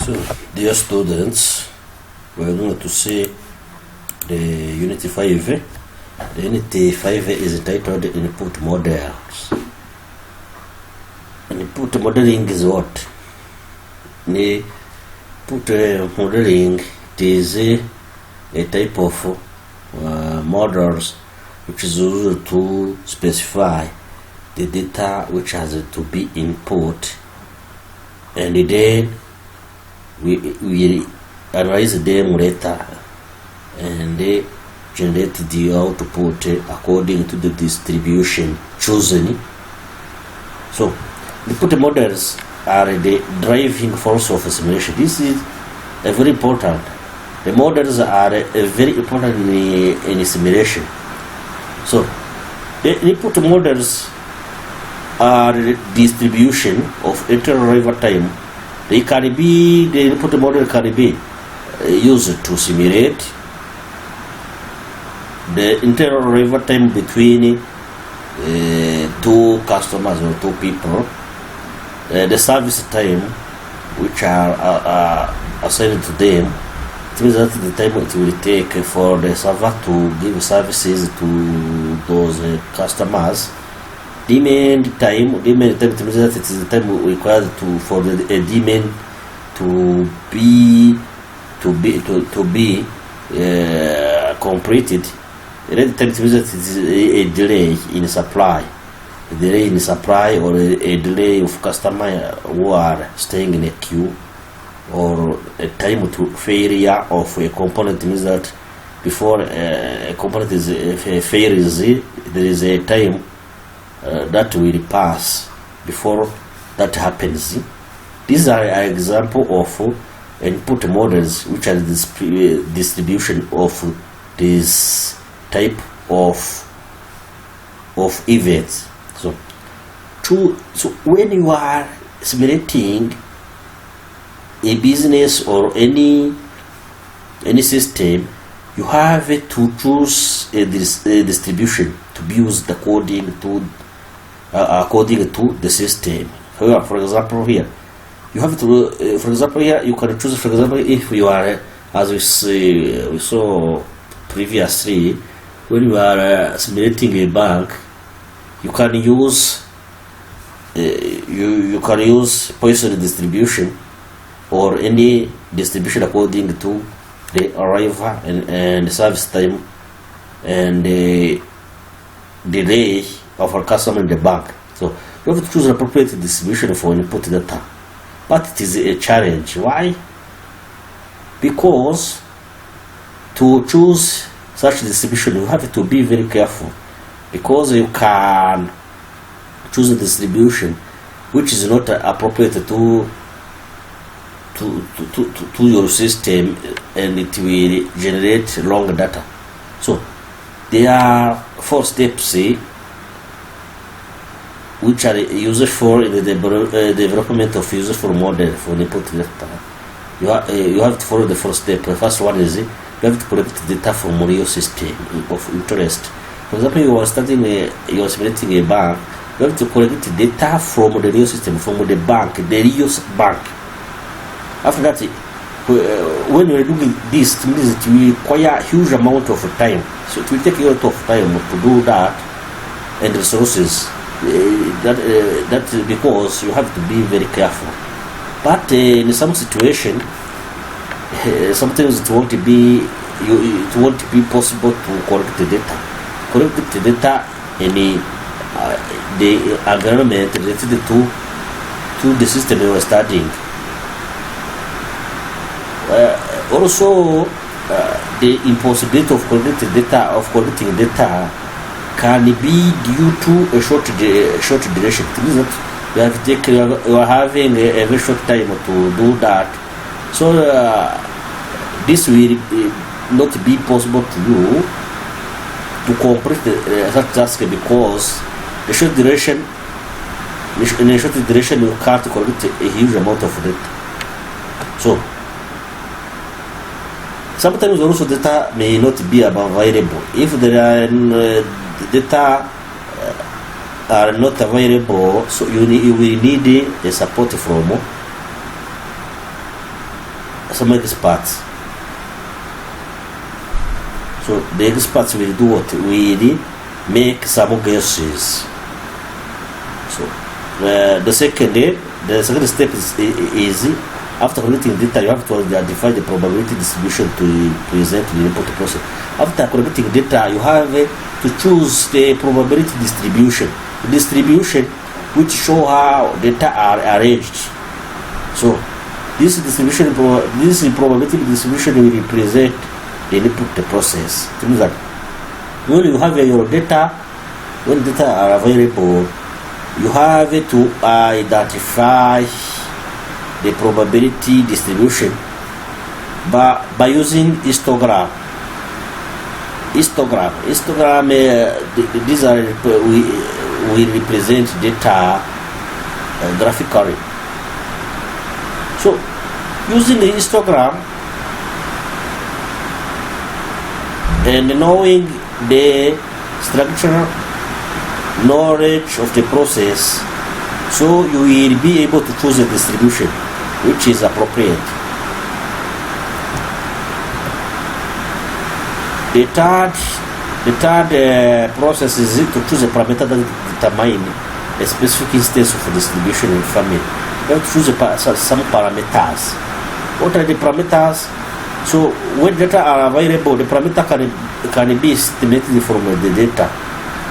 So, dear students, we're going to see the Unit 5. The Unit 5 is entitled Input Models. Input modeling is what? Input modeling is a type of models which is used to specify the data which has to be input, and then we analyze them later and they generate the output according to the distribution chosen. So input models are the driving force of simulation. This is very important. The models are very important in simulation. So the input models are the distribution of inter-arrival time. The input model can be used to simulate the inter-arrival time between two customers or two people, the service time which are assigned to them. It means that the time it will take for the server to give services to those customers. Demand time it means that it is the time required for the demand to be completed. Red time it means that it is a delay in supply, or a delay of customer who are staying in a queue, or a time to failure of a component. Means that before a component fails, there is a time that will pass before that happens. These are an example of input models which are the distribution of this type of events. So when you are simulating a business or any system, you have to choose a distribution to be used according to the system. For example, here you have to. For example, here you can choose. For example, if you are, as we saw previously, when you are simulating a bank, you can use you can use Poisson distribution or any distribution according to the arrival and service time and the delay of our customer in the bank. So you have to choose an appropriate distribution for input data. But it is a challenge. Why? Because to choose such distribution you have to be very careful, because you can choose a distribution which is not appropriate to your system, and it will generate long data. So there are 4 steps which are useful in the development of useful model for input data. You have to follow the 4 steps. The first one is you have to collect data from real system of interest. For example, you are simulating a bank. You have to collect data from the real system, from the bank, the real bank. After that, when you are doing this, it means it will require a huge amount of time. So it will take a lot of time to do that, and resources. That's because you have to be very careful. But in some situation, sometimes it won't be possible to collect the data. Collect the data in the environment related to the system you are studying. Also, the impossibility of collecting data can be due to a short duration. It means that you are having a very short time to do that. So this will not be possible to you to complete such task, because in a short duration you can't collect a huge amount of data. So sometimes also data may not be available. If there are data are not available, so you will need a support from some experts. So the experts will do what? Will make some guesses. So the second step is after collecting data, you have to identify the probability distribution to present the input process. After collecting data, you have to choose the probability distribution. Distribution which show how data are arranged. So this distribution, this probability distribution will represent the input process. It means that when you have your data, when data are available, you have to identify the probability distribution by using histogram. Histogram, these are will represent data graphically. So using the histogram and knowing the structural knowledge of the process, so you will be able to choose a distribution which is appropriate. The third process is to choose a parameter that determine a specific instance of distribution in family. You have to choose some parameters. What are the parameters? So when data are available, the parameter can be estimated from the data.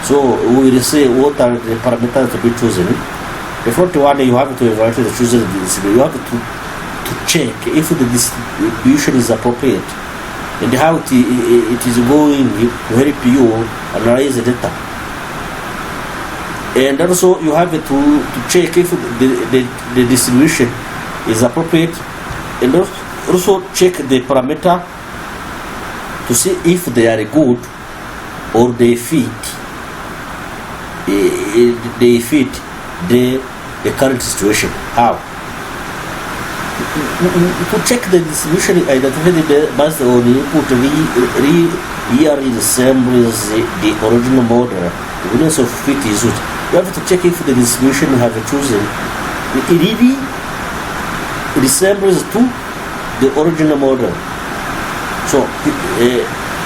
So we will say what are the parameters to be chosen. The first one, you have to evaluate the chosen distribution. You have to check if the distribution is appropriate and how it is going to help you analyze the data. And also you have to check if the distribution is appropriate, and also check the parameter to see if they are good or they fit the current situation. How? To check the distribution identified based on input really resembles the original model. The evidence of fit is used. You have to check if the distribution you have chosen really resembles to the original model. So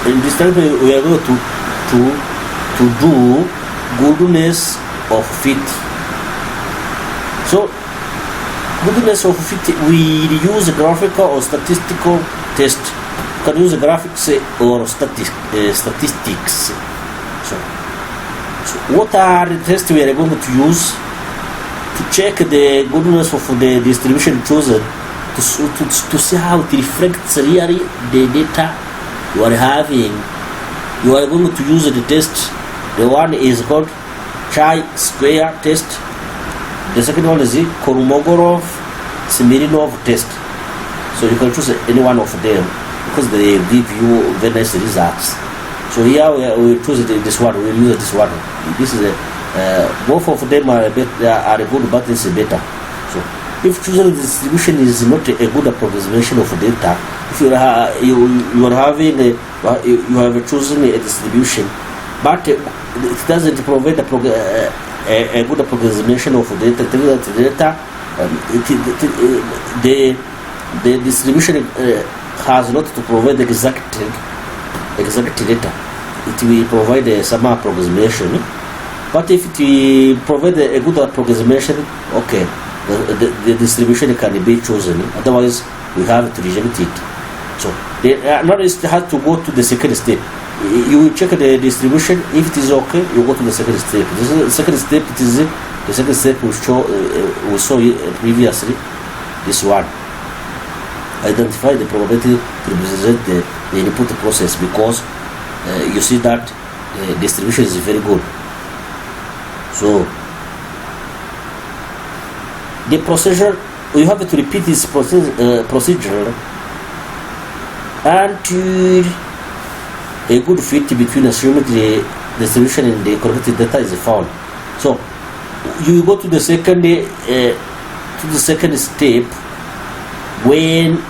in this time we are going to do goodness of fit. So goodness of fit, we use graphical or statistical test. You can use graphics or statistics. So what are the tests we are going to use to check the goodness of the distribution chosen, to see how it reflects really the data you are having? You are going to use the test. The one is called chi-square test. The second one is the Kolmogorov-Smirnov test. So you can choose any one of them because they give you very nice results. So here we choose this one. We use this one. This is both of them are good, but it's better. So if choosing the distribution is not a good approximation of data, if you have chosen a distribution, but it doesn't provide a good approximation of data, the distribution has not to provide exact data. It will provide some approximation, but if it will provide a good approximation, okay, the distribution can be chosen. Otherwise, we have to reject it. So the analyst has to go to the second step. You will check the distribution. If it is okay, you go to the second step. The second step we saw previously. This one, identify the probability to represent the input process, because you see that the distribution is very good. So the procedure, you have to repeat this procedure until a good fit between assumed the distribution and the corrected data is found. So you go to the second step when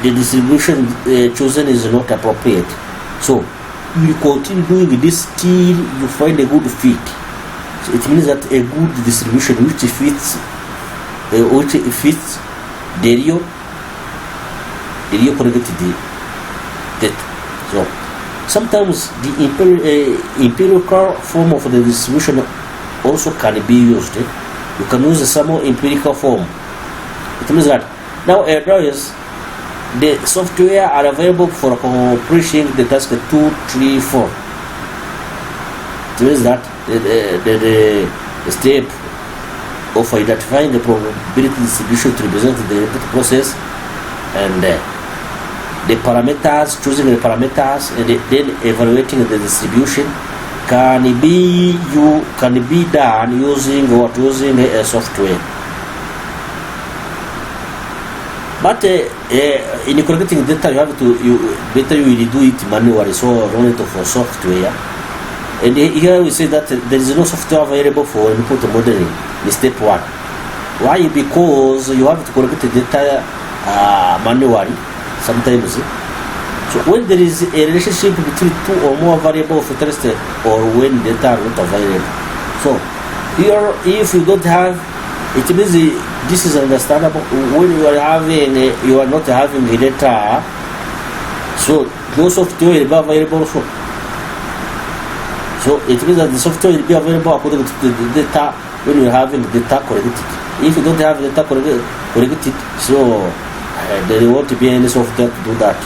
the distribution chosen is not appropriate. So you continue doing this till you find a good fit. So it means that a good distribution which fits the real the Rio corrected the data. So sometimes the empirical form of the distribution also can be used. You can use some more empirical form. It means that nowadays the software are available for accomplishing the task 2, 3, 4. It means that the step of identifying the probability distribution to represent the input process, and the parameters, choosing the parameters, and then evaluating the distribution can be done using a software. But in collecting data, you will do it manually, so run it for software. And here we say that there is no software available for input modeling in step 1. Why? Because you have to collect the data manually sometimes. So when there is a relationship between 2 or more variables of interest, or when data are not available. So here, if you don't have, it means this is understandable. When you are not having the data, so no software will be available. So it means that the software will be available according to the data when you are having data collected. If you don't have data collected, so there won't be any software to do that.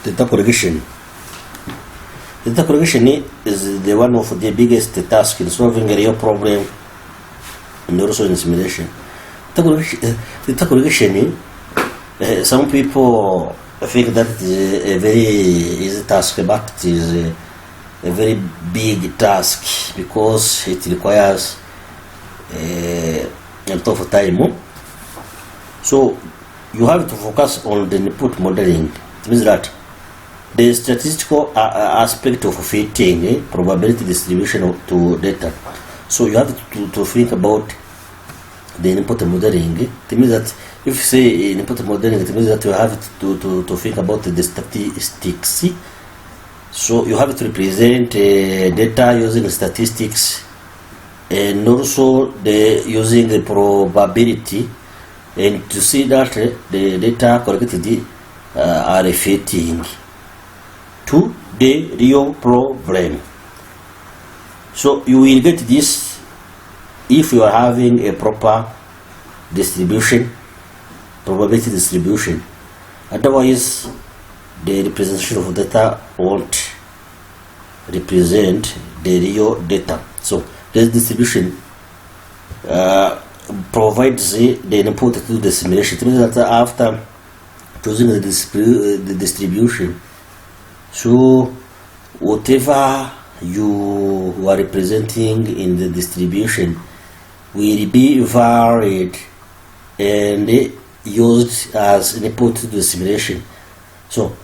Data collection. Data collection is the one of the biggest tasks in solving a real problem and also in simulation. Data collection, some people think that it is a very easy task, but it is a very big task because it requires a lot of time. So you have to focus on the input modeling. It means that the statistical aspect of fitting probability distribution to data. So you have to think about the input modeling. It means that if you say input modeling, it means that you have to think about the statistics. So you have to represent data using statistics, and also using the probability, and to see that the data collected are fitting to the real problem. So you will get this if you are having a proper distribution, probability distribution. Otherwise, the representation of data won't represent the real data. So this distribution provides the input to the simulation. It means that after choosing the distribution, so whatever you are representing in the distribution will be varied and used as input to the simulation. So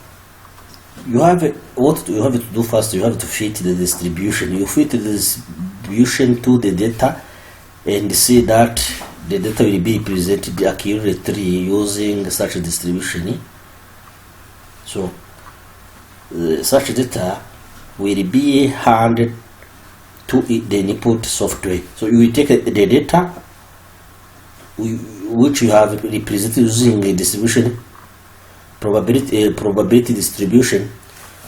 what you have to do first, you have to fit the distribution. You fit the distribution to the data and see that the data will be presented accurately using such a distribution. So such data will be handed to the input software. So you will take the data which you have represented using a distribution, probability distribution,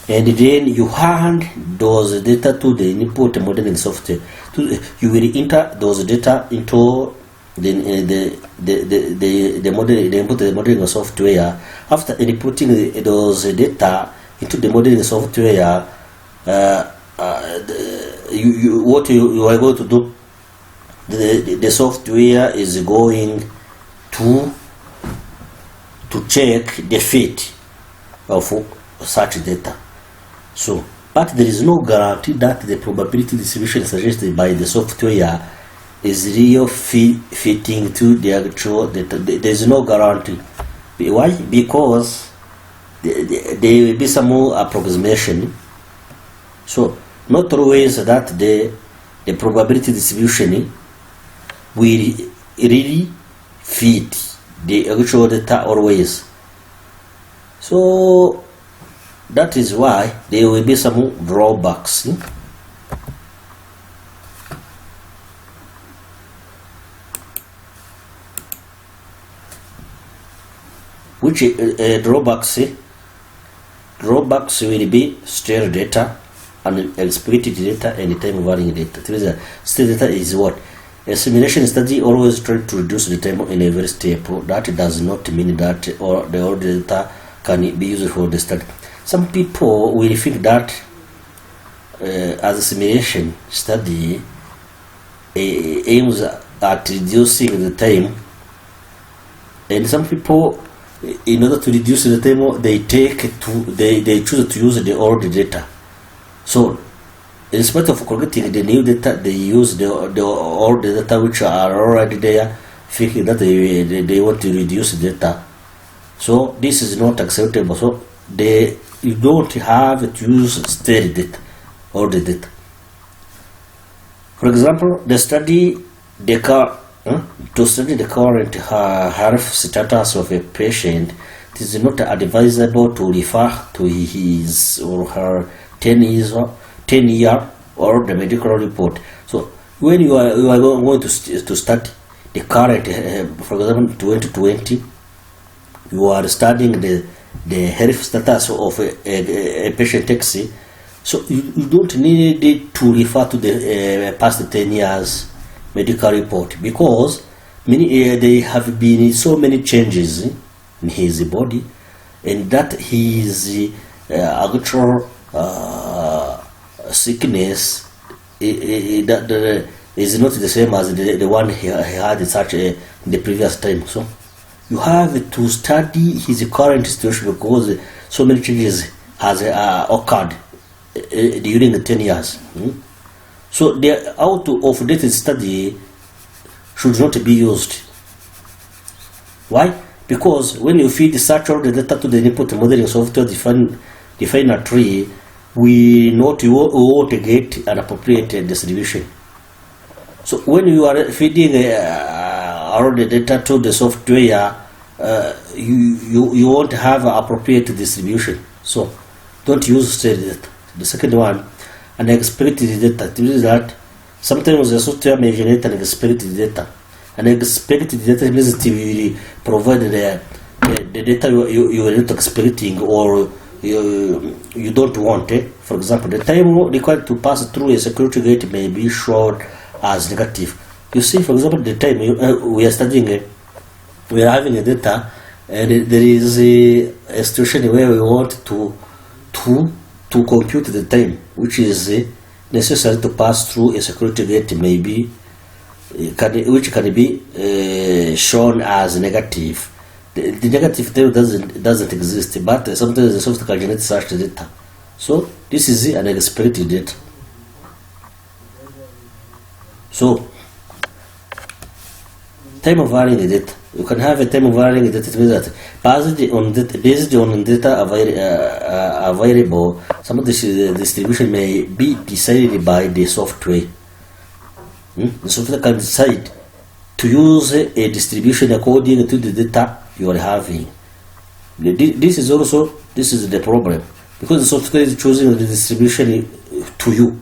and then you hand those data to the input modeling software. You will enter those data into the input modeling software. After inputting those data into the modeling software, what you are going to do, the software is going to check the fit of such data. So, but there is no guarantee that the probability distribution suggested by the software is real fitting to the actual data. There is no guarantee. Why? Because there will be some more approximation. So not always that the probability distribution will really fit the actual data always. So that is why there will be some drawbacks. which drawbacks will be stale data, unexpected data, and time varying data. Stale data is what? A simulation study always tries to reduce the time in every step. That does not mean that the old data can be used for the study. Some people will think that as a simulation study aims at reducing the time, and some people, in order to reduce the time, they choose to use the old data. So in spite of collecting the new data, they use the old data which are already there, thinking that they want to reduce data. So this is not acceptable. So you don't have to use stale data or the data. For example, to study the current health status of a patient, it is not advisable to refer to his or her 10-year or the medical report. So when you are going to study the current, for example, 2020, you are studying the health status of a patient X. So you don't need to refer to the past 10 years medical report, because there have been so many changes in his body, and that his actual sickness that is not the same as the one he had such in the previous time. So you have to study his current situation, because so many changes has occurred during the 10 years. So the out-of-date study should not be used. Why? Because when you feed such old data to the input modeling software define a tree, we won't get an appropriate distribution. So when you are feeding old data to the software, you won't have appropriate distribution. So don't use stale data. The second one, unexpected data. Means that sometimes the software may generate unexpected data. Unexpected data means it will provide the data you are not expecting, or you don't want it. For example, the time required to pass through a security gate may be shown as negative. You see, for example, the time we are studying, we are having a data, and there is a situation where we want to compute the time which is necessary to pass through a security gate, which can be shown as negative. The negative time doesn't exist, but sometimes the software can generate such data. So this is an unexpected data. So time varying data. You can have a time varying data. It means that based on data available, some of the distribution may be decided by the software. The software can decide to use a distribution according to the data you are having. This is the problem, because the software is choosing the distribution to you,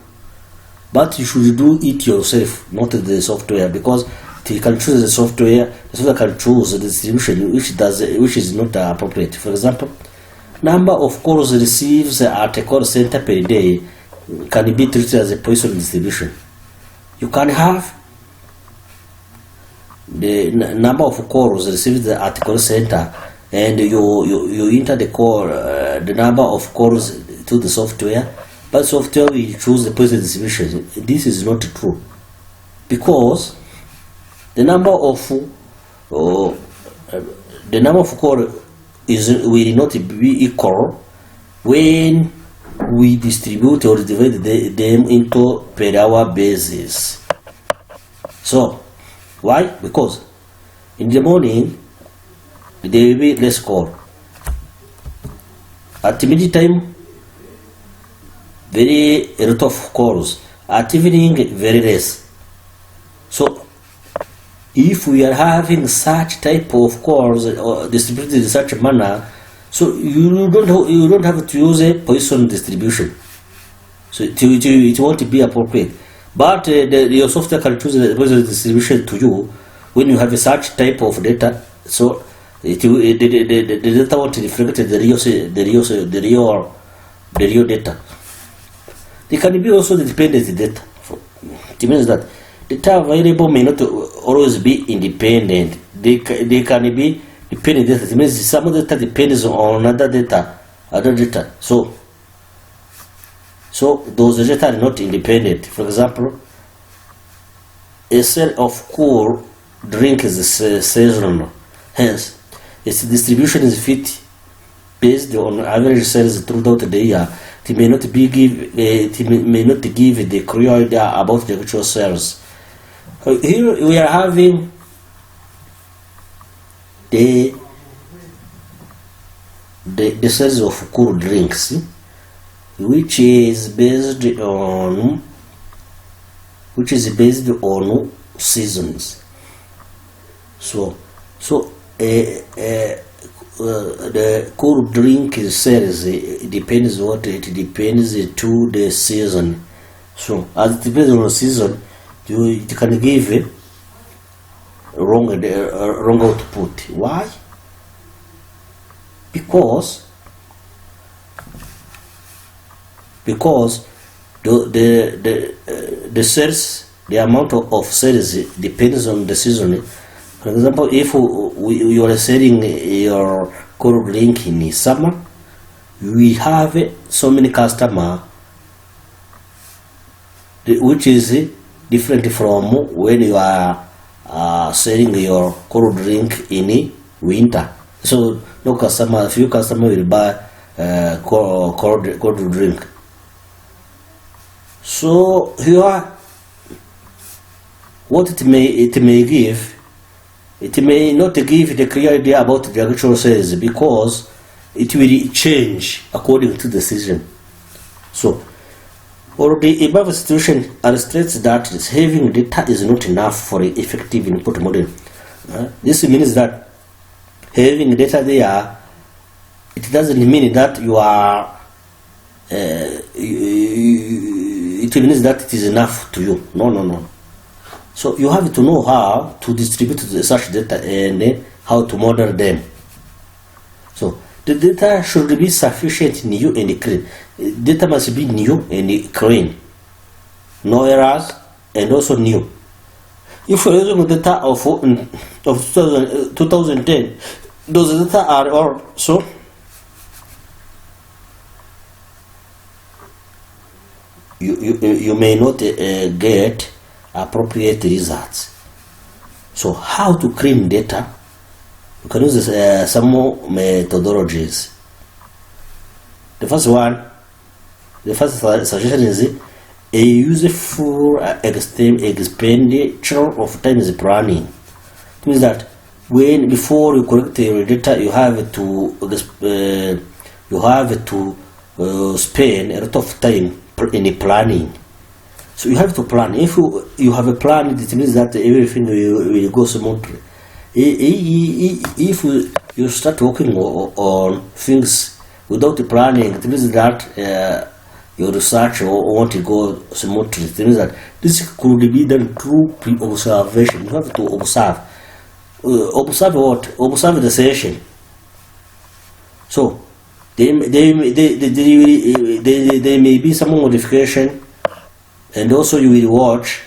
but you should do it yourself, not the software, because you can choose the software can choose the distribution which is not appropriate. For example, number of calls received at a call center per day can be treated as a Poisson distribution. You can have the number of calls received at a call center, and you enter the call, the number of calls to the software, but software will choose the Poisson distribution. This is not true, because the number of calls will not be equal when we distribute or divide them into per hour basis. So why? Because in the morning there will be less call. At mid time, very a lot of calls. At evening, very less. So if we are having such type of calls distributed in such a manner, so you don't have to use a Poisson distribution. So it won't be appropriate. But your software can choose the Poisson distribution to you when you have such type of data. So the data won't reflect the real data. They can be also the dependent data. It means that data available may not always be independent. They can be dependent data. It means some data depends on other data. So those data are not independent. For example, a sale of cool drink is seasonal. Hence, its distribution is fit based on average sales throughout the year. It may not give the clear idea about the actual sales. Here we are having the sales of cool drinks, which is based on seasons. So the cool drink sales depends to the season. So as it depends on the season, you can give wrong output. Why? Because the sales, the amount of sales depends on the season. For example, if you are selling your cold drink in summer, we have so many customers, which is different from when you are selling your cold drink in winter. So few customers will buy cold drink. So here, what it may give. It may not give the clear idea about the actual sales because it will change according to the season. So, for the above situation illustrates that having data is not enough for an effective input model. This means that having data there, it doesn't mean that you are. It means that it is enough to you. No. So you have to know how to distribute such data and how to model them. So the data should be sufficient, new and clean. Data must be new and clean, no errors, and also new. If you're using data of 2010, those data are also you may not get appropriate results. So how to clean data? You can use some more methodologies. The first suggestion is a useful expenditure of time is planning. It means that before you collect your data, you have to spend a lot of time in planning. So you have to plan. If you have a plan, it means that everything will go smoothly. If you start working on things without planning, it means that your research won't go smoothly. It means that this could be done through pre-observation. You have to observe. Observe what? Observe the session. So there may be some modification. And also you will watch.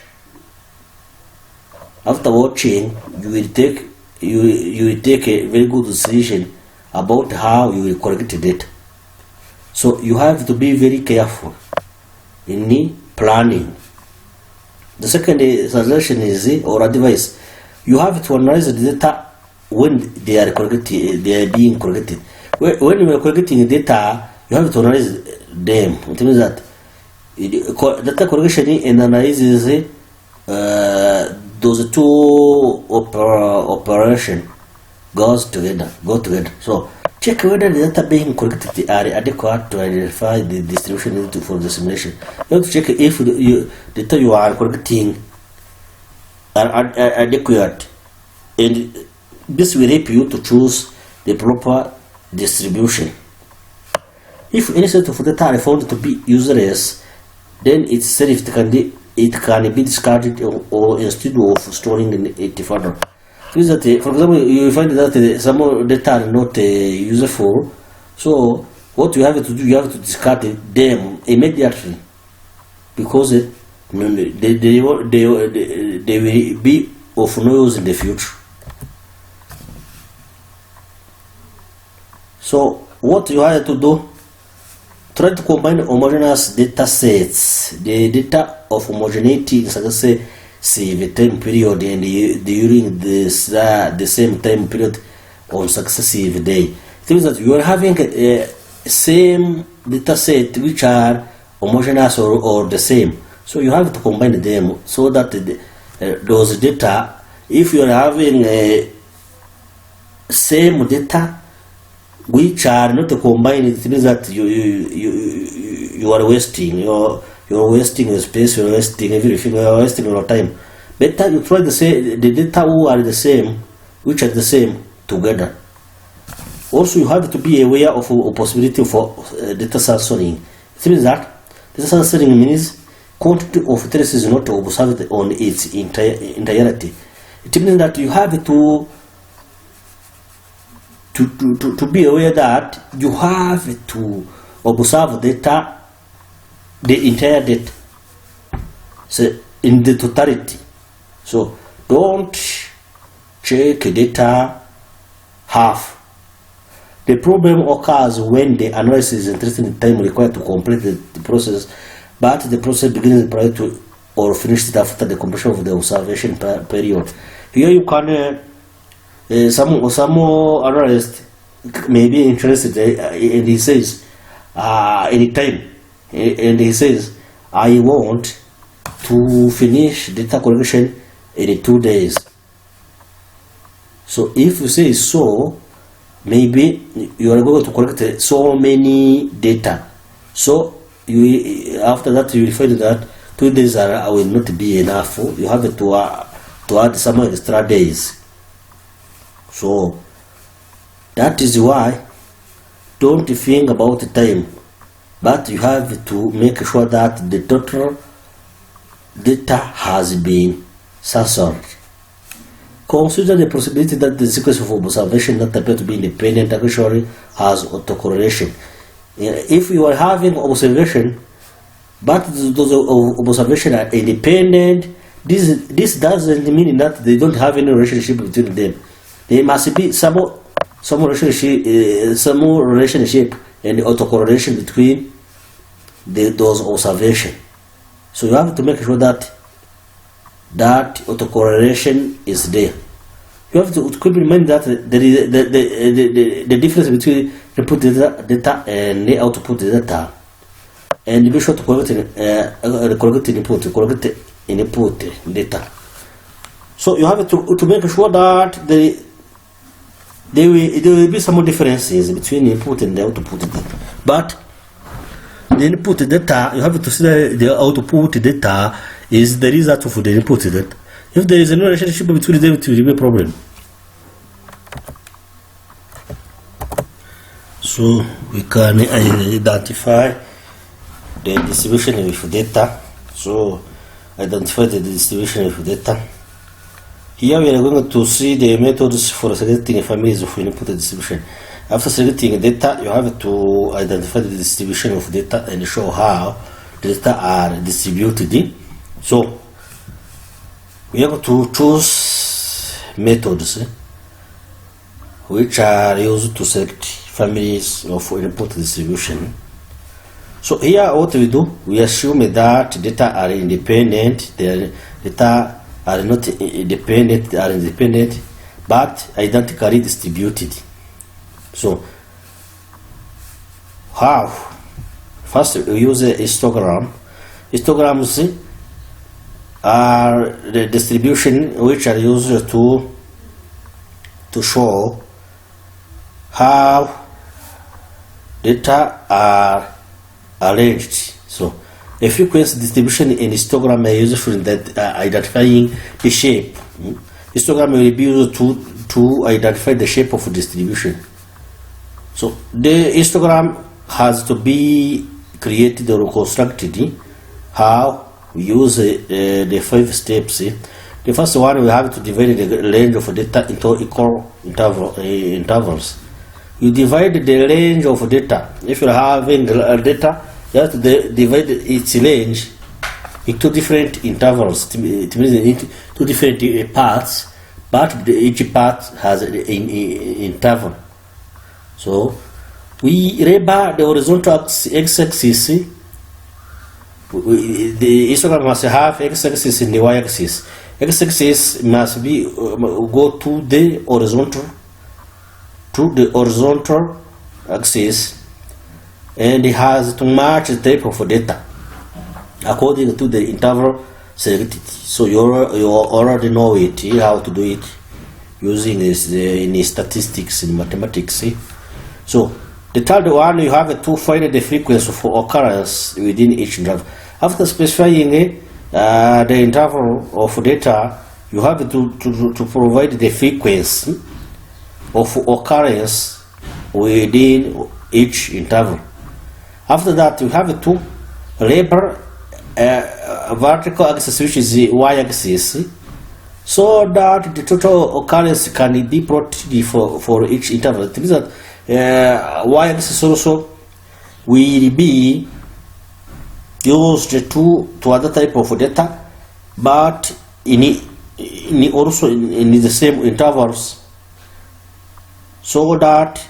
After watching, you will take a very good decision about how you will collect the data. So you have to be very careful in planning. The second suggestion is or advice: you have to analyze the data when they are being collected. When you are collecting data, you have to analyze them. It means that data collection and analysis, those two operations go together. So check whether the data being collected are adequate to identify the distribution needed for the simulation. You have to check if the data you are collecting are adequate, and this will help you to choose the proper distribution. If any set of data are found to be useless, then it can be discarded or instead of storing it further. It means that, for example, you find that some data are not useful. So what you have to do, you have to discard them immediately, because they will be of no use in the future. So what you have to do, try to combine homogeneous data sets, the data of homogeneity in successive time period and during the same time period on successive day. It means that you are having a same data set which are homogeneous or the same. So you have to combine them so that those data, if you are having a same data which are not combined, it means that you are wasting you're wasting your space, you're wasting everything, you're wasting your time. Better you try to say the data who are the same, which are the same together. Also, you have to be aware of a possibility for data censoring. It means that data censoring means quantity of traces is not observed on its entirety. It means that you have to be aware that you have to observe data, the entire data, so in the totality. So don't check data half. The problem occurs when the analysis is interesting in time required to complete the process, but the process begins prior to or finished after the completion of the observation period. Here you can some analyst may be interested, and he says anytime, and he says I want to finish data collection in 2 days. So if you say so, maybe you are going to collect so many data. So after that you will find that 2 days will not be enough. You have to add some extra days. So that is why don't think about the time, but you have to make sure that the total data has been censored. Consider the possibility that the sequence of observation that appear to be independent actually has autocorrelation. If you are having observation, but those observations are independent, this doesn't mean that they don't have any relationship between them. There must be some relationship and autocorrelation between those observations. So you have to make sure that autocorrelation is there. You have to keep in mind that there is the difference between input data and the output data, and be sure to correct input data. So you have to make sure that there will be some differences between input and the output data. But the input data, you have to see the output data is the result of the input data. If there is no relationship between them, it will be a problem. So we can identify the distribution of data. So identify the distribution of data. Here we are going to see the methods for selecting families of input distribution. After selecting data, you have to identify the distribution of data and show how data are distributed. So we have to choose methods which are used to select families of input distribution. So here what we do, we assume that data are independent, the data are not independent, are independent but identically distributed. So how? First we use a histogram. Histograms are the distribution which are used to show how data are arranged. So a frequency distribution in histogram are used for identifying the shape. Histogram will be used to identify the shape of distribution. So the histogram has to be created or constructed. How we use the 5 steps. The first one, we have to divide the range of data into equal intervals. You divide the range of data. If you're having data, you have to divide its range into different intervals. It means into two different parts, but each part has an interval. So we label the horizontal x-axis. The histogram must have x-axis and the y-axis. X-axis must be go to the horizontal axis, and it has to match the type of data according to the interval selected. So you already know it, how to do it using this in statistics and mathematics. So the third one, you have to find the frequency of occurrence within each interval. After specifying the interval of data, you have to provide the frequency of occurrence within each interval. After that, you have to label a vertical axis, which is the y-axis, so that the total occurrence can be plotted for each interval. It means that y-axis also will be used to other type of data, but also in the same intervals, so that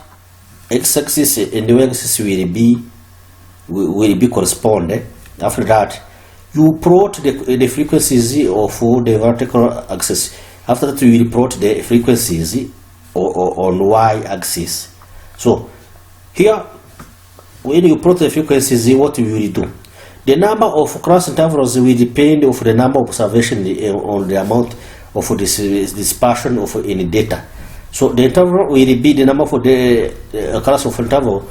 x-axis and the y-axis will be corresponding. After that, you plot the frequencies of the vertical axis. After that, you will plot the frequencies on y-axis. So here, when you plot the frequencies, what you will do? The number of cross intervals will depend on the number of observations on the amount of dispersion of any data. So the interval will be the number for the class of interval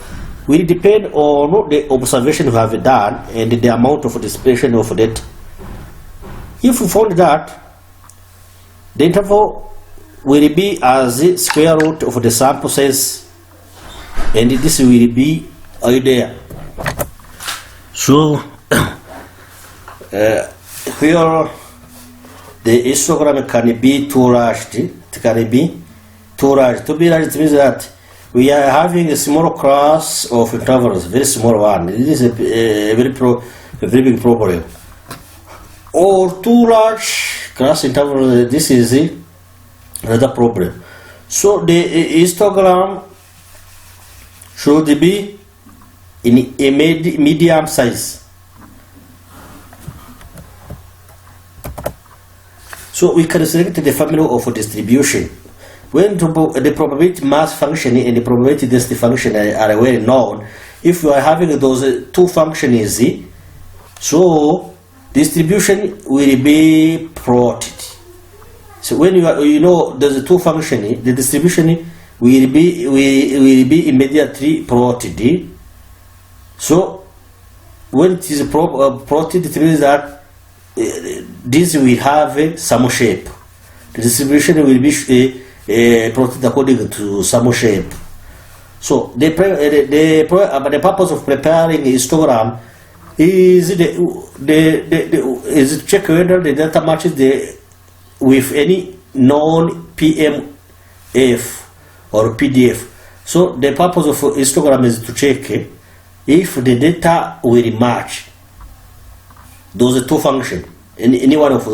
will depend on the observation you have done and the amount of dispersion of data. If you found that the interval will be as the square root of the sample size, and this will be idea. So here the histogram can be too large. It can be too large. To be large, it means that we are having a small class of intervals, very small one. This is a very big problem. Or too large class intervals. This is another problem. So the histogram should be in a medium size. So we can select the family of distribution. When the probability mass function and the probability density function are well known, if you are having those two functions, so distribution will be plotted. So when you know there's two functions, the distribution will be immediately plotted. So when it is plotted, it means that this will have some shape. The distribution will be plotted according to some shape. So the purpose of preparing a histogram is is to check whether the data matches with any known PMF or PDF. So the purpose of histogram is to check if the data will match those two functions, any one of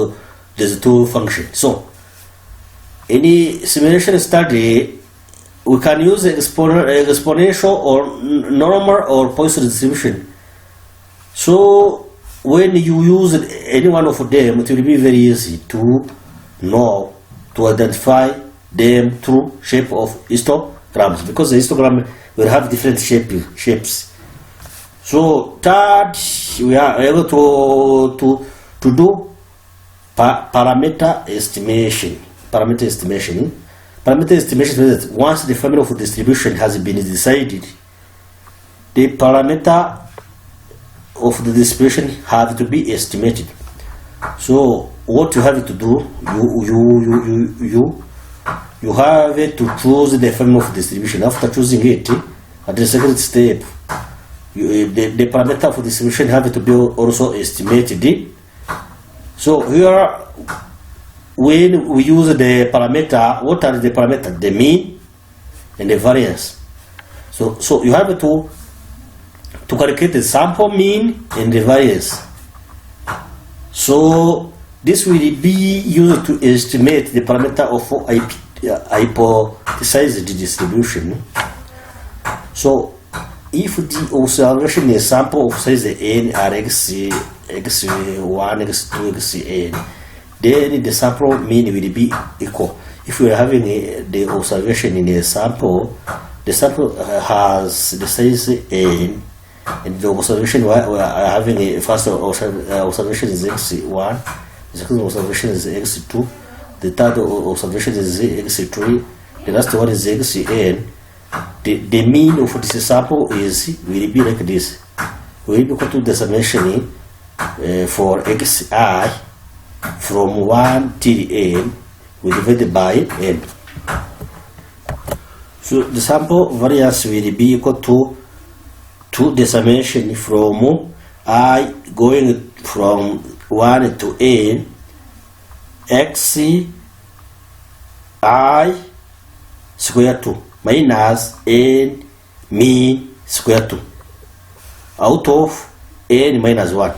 those two functions. So any simulation study, we can use exponential or normal or Poisson distribution. So when you use any one of them, it will be very easy to know, to identify them through shape of histograms, because the histogram will have different shapes. So third, we are able to do parameter estimation. Parameter estimation means that once the family of distribution has been decided, the parameter of the distribution have to be estimated. So what you have to do, you have to choose the family of distribution. After choosing it, at the second step, the parameter of distribution have to be also estimated. So here when we use the parameter, what are the parameters? The mean and the variance. So you have to calculate the sample mean and the variance. So this will be used to estimate the parameter of hypothesized distribution. So if the observation is sample of size n are x1, x2, xn, then the sample mean will be equal. If we are having the observation in a sample, the sample has the size n, and the observation we are having a first observation is x1, the second observation is x2, the third observation is x3, the last one is xn. The mean of this sample will be like this. We will be equal to the summation for xi from 1 till n, we divide by n. So the sample variance will be equal to the summation from I going from 1 to n, xi square 2 minus n mean square 2 out of n minus 1.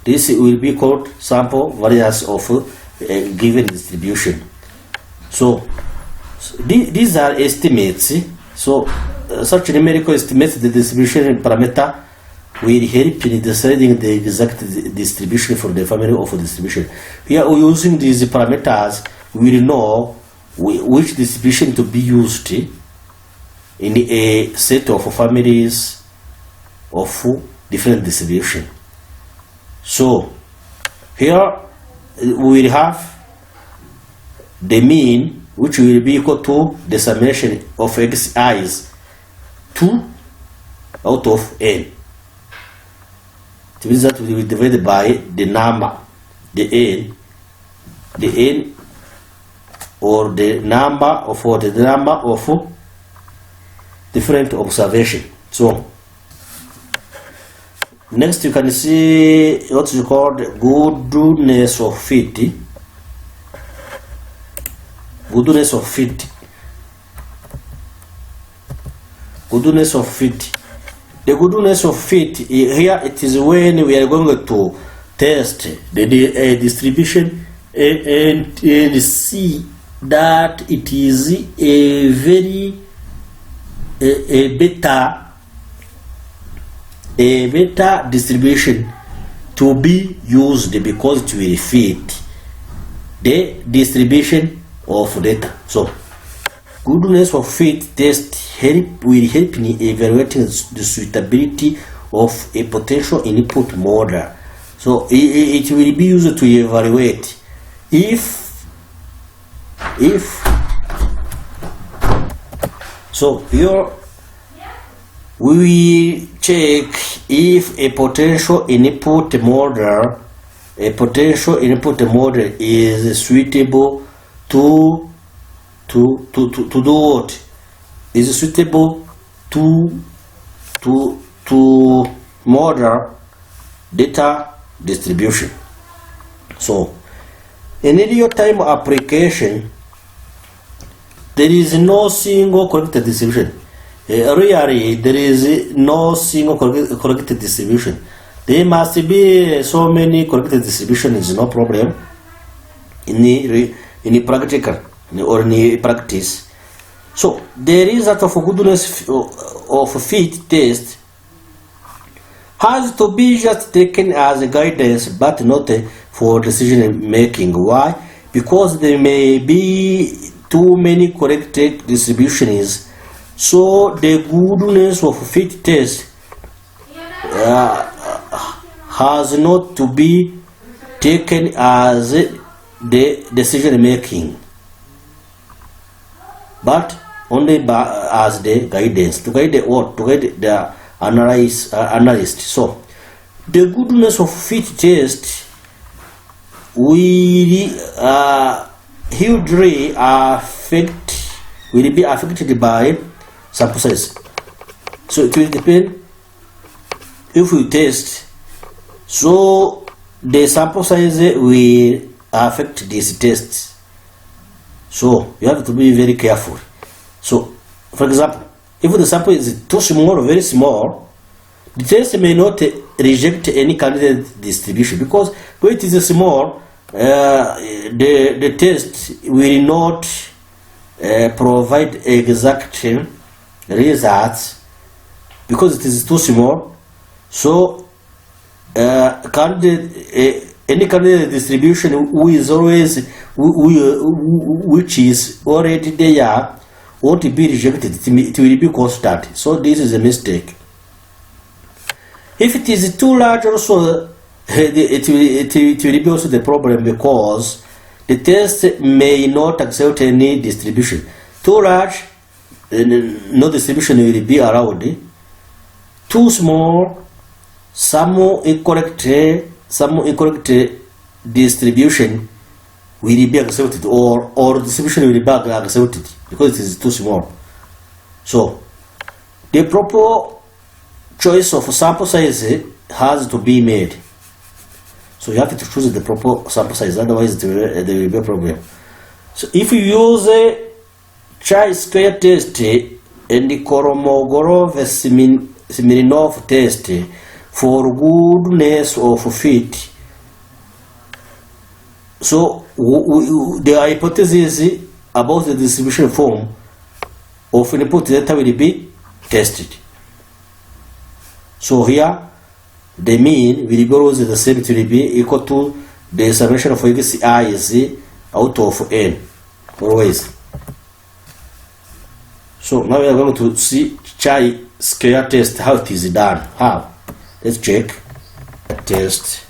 This will be called sample variance of a given distribution. So these are estimates. So such numerical estimates the distribution parameter will help in deciding the exact distribution for the family of distribution. Here, using these parameters, we will know which distribution to be used in a set of families of different distribution. So here we will have the mean, which will be equal to the summation of xi's 2 out of n. It means that we will divide by the number, the n, or the number of different observation. So next you can see what is called goodness of fit. Goodness of fit. Goodness of fit. The goodness of fit here, it is when we are going to test the distribution and see that it is a very better distribution to be used because it will fit the distribution of data. So goodness of fit test will help in evaluating the suitability of a potential input model. So it will be used to evaluate if so here we check if a potential input model is suitable to do what? Is suitable to model data distribution. So in real-time application, there is no single correct distribution. Really, there is no single correct distribution. There must be so many correct distributions, no problem in practical or in practice. So the result of goodness of fit test has to be just taken as a guidance, but not for decision making. Why? Because there may be too many correct distributions. So the goodness of fit test has not to be taken as the decision making, but only as the guidance, to guide the what, to guide the analyst. So the goodness of fit test will hugely will be affected by sample size. So it will depend if we test. So the sample size will affect this test. So you have to be very careful. So, for example, if the sample is too small or very small, the test may not reject any candidate distribution, because when it is small, the test will not provide exact results because it is too small. So any candidate distribution which is already there won't be rejected, it will be constant. So this is a mistake. If it is too large also, it will be also the problem, because the test may not accept any distribution. Too large, no distribution will be allowed. Too small, some incorrect distribution will be accepted, or distribution will be accepted because it is too small. So the proper choice of sample size has to be made. So you have to choose the proper sample size, otherwise there will be a problem. So if you use a chi-square test and the Kolmogorov-Smirnov test for goodness of fit, so the hypothesis about the distribution form of input data will be tested. So here the mean will be always the same, it will be equal to the summation of xi's out of n, always. So now we are going to see chi-square test, how it is done. How? Let's check. Test.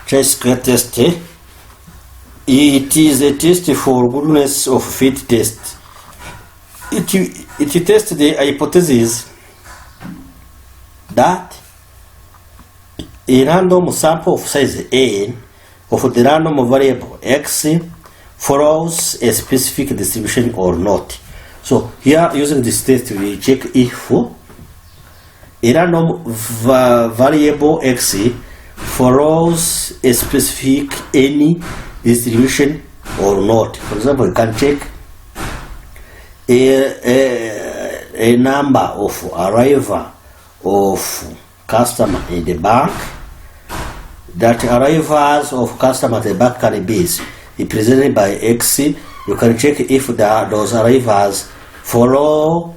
Chi-square test. It is a test for goodness of fit test. It tests the hypothesis that a random sample of size n of the random variable x follows a specific distribution or not. So here, using this test, we check if a random variable x follows a specific any distribution or not. For example, you can check a number of arrival of customer in the bank. That arrivals of customer at the bank can be represented by x. You can check if those arrivals follow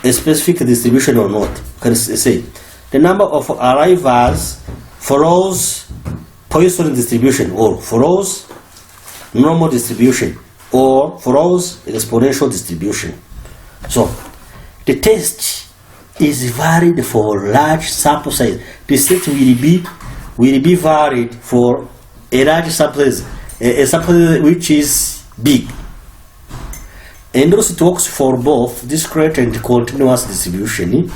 a specific distribution or not. You can say the number of arrivals follows Poisson distribution, or follows normal distribution, or follows exponential distribution. So the test is valid for large sample size. The test will be valid for a large sample size, a sample which is big, and also it works for both discrete and continuous distribution.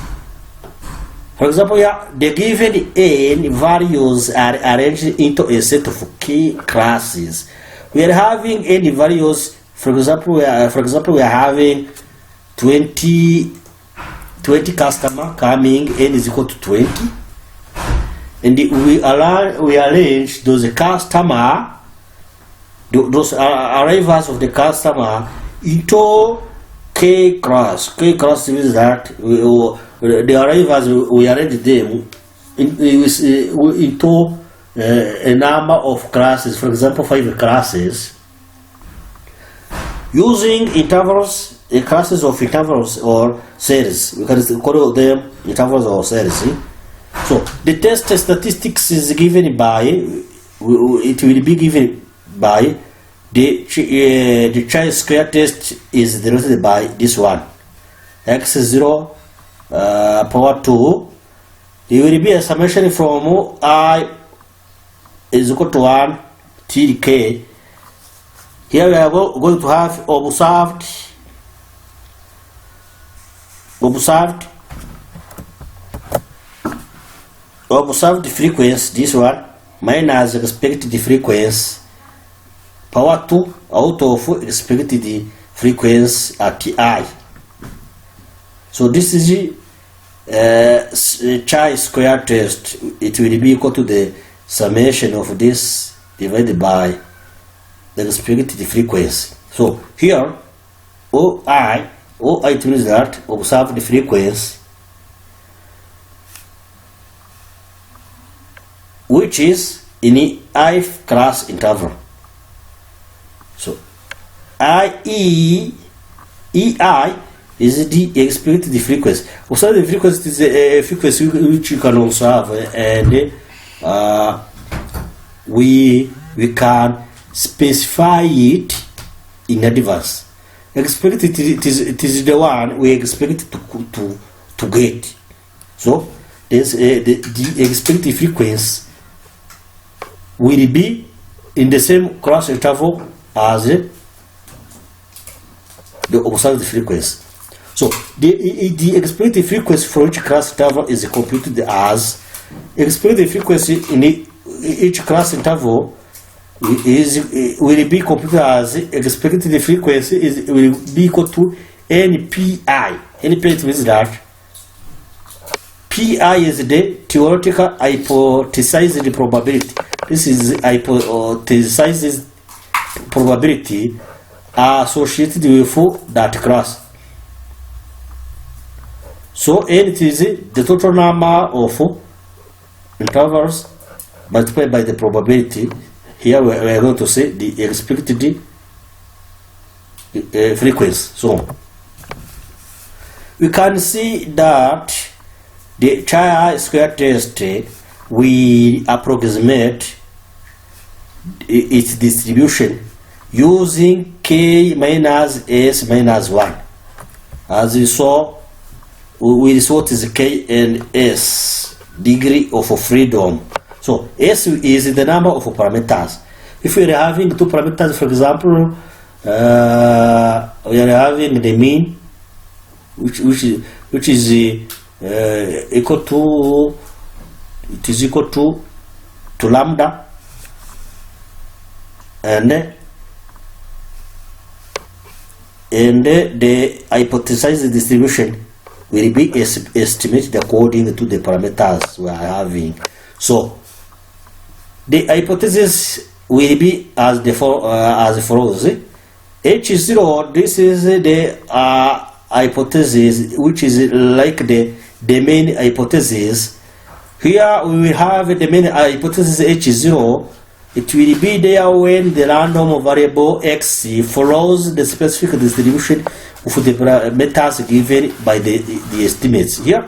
For example, here the given n values are arranged into a set of key classes. We are having n values. For example, we are having 20 customer coming, n is equal to 20, and we arrange those arrivals of the customer into k class. K class means that the arrivals we arrange them into a number of classes. For example, 5 classes using intervals, classes of intervals or series. We can call them intervals or series. So the test statistics is given by, it will be given by the chi-square test is denoted by this one, x0 power 2. There will be a summation from I is equal to 1 till k. Here we are going to have observed frequency, this one, minus expected frequency power 2 out of expected frequency at I. So this is chi-square test. It will be equal to the summation of this divided by the expected frequency. So here OI means that observe the frequency which is in ith class interval. So EI is the expected frequency. Also the frequency is a frequency which you can also have, and we can specify it in advance. Expected it is the one we expect to get. So there's the expected frequency will be in the same class interval as the observed frequency. So the expected frequency for each class interval is computed as expected frequency in each class interval will be computed as expected frequency will be equal to NPI. NPI means that PI is the theoretical hypothesized probability. This is hypothesized probability associated with that class. So N is the total number of intervals multiplied by the probability. Here we are going to say the expected frequency. So we can see that the chi-square test we approximate its distribution using k minus s minus 1. As you saw, we saw what is k and s, degree of freedom. So s is the number of parameters. If we are having two parameters, for example, we are having the mean, which is equal to, it is equal to lambda, and the hypothesized distribution will be estimated according to the parameters we are having. So the hypothesis will be as follows. H0, this is the hypothesis which is like the main hypothesis. Here we will have the main hypothesis H0. It will be there when the random variable x follows the specific distribution of the parameters given by the estimates. Here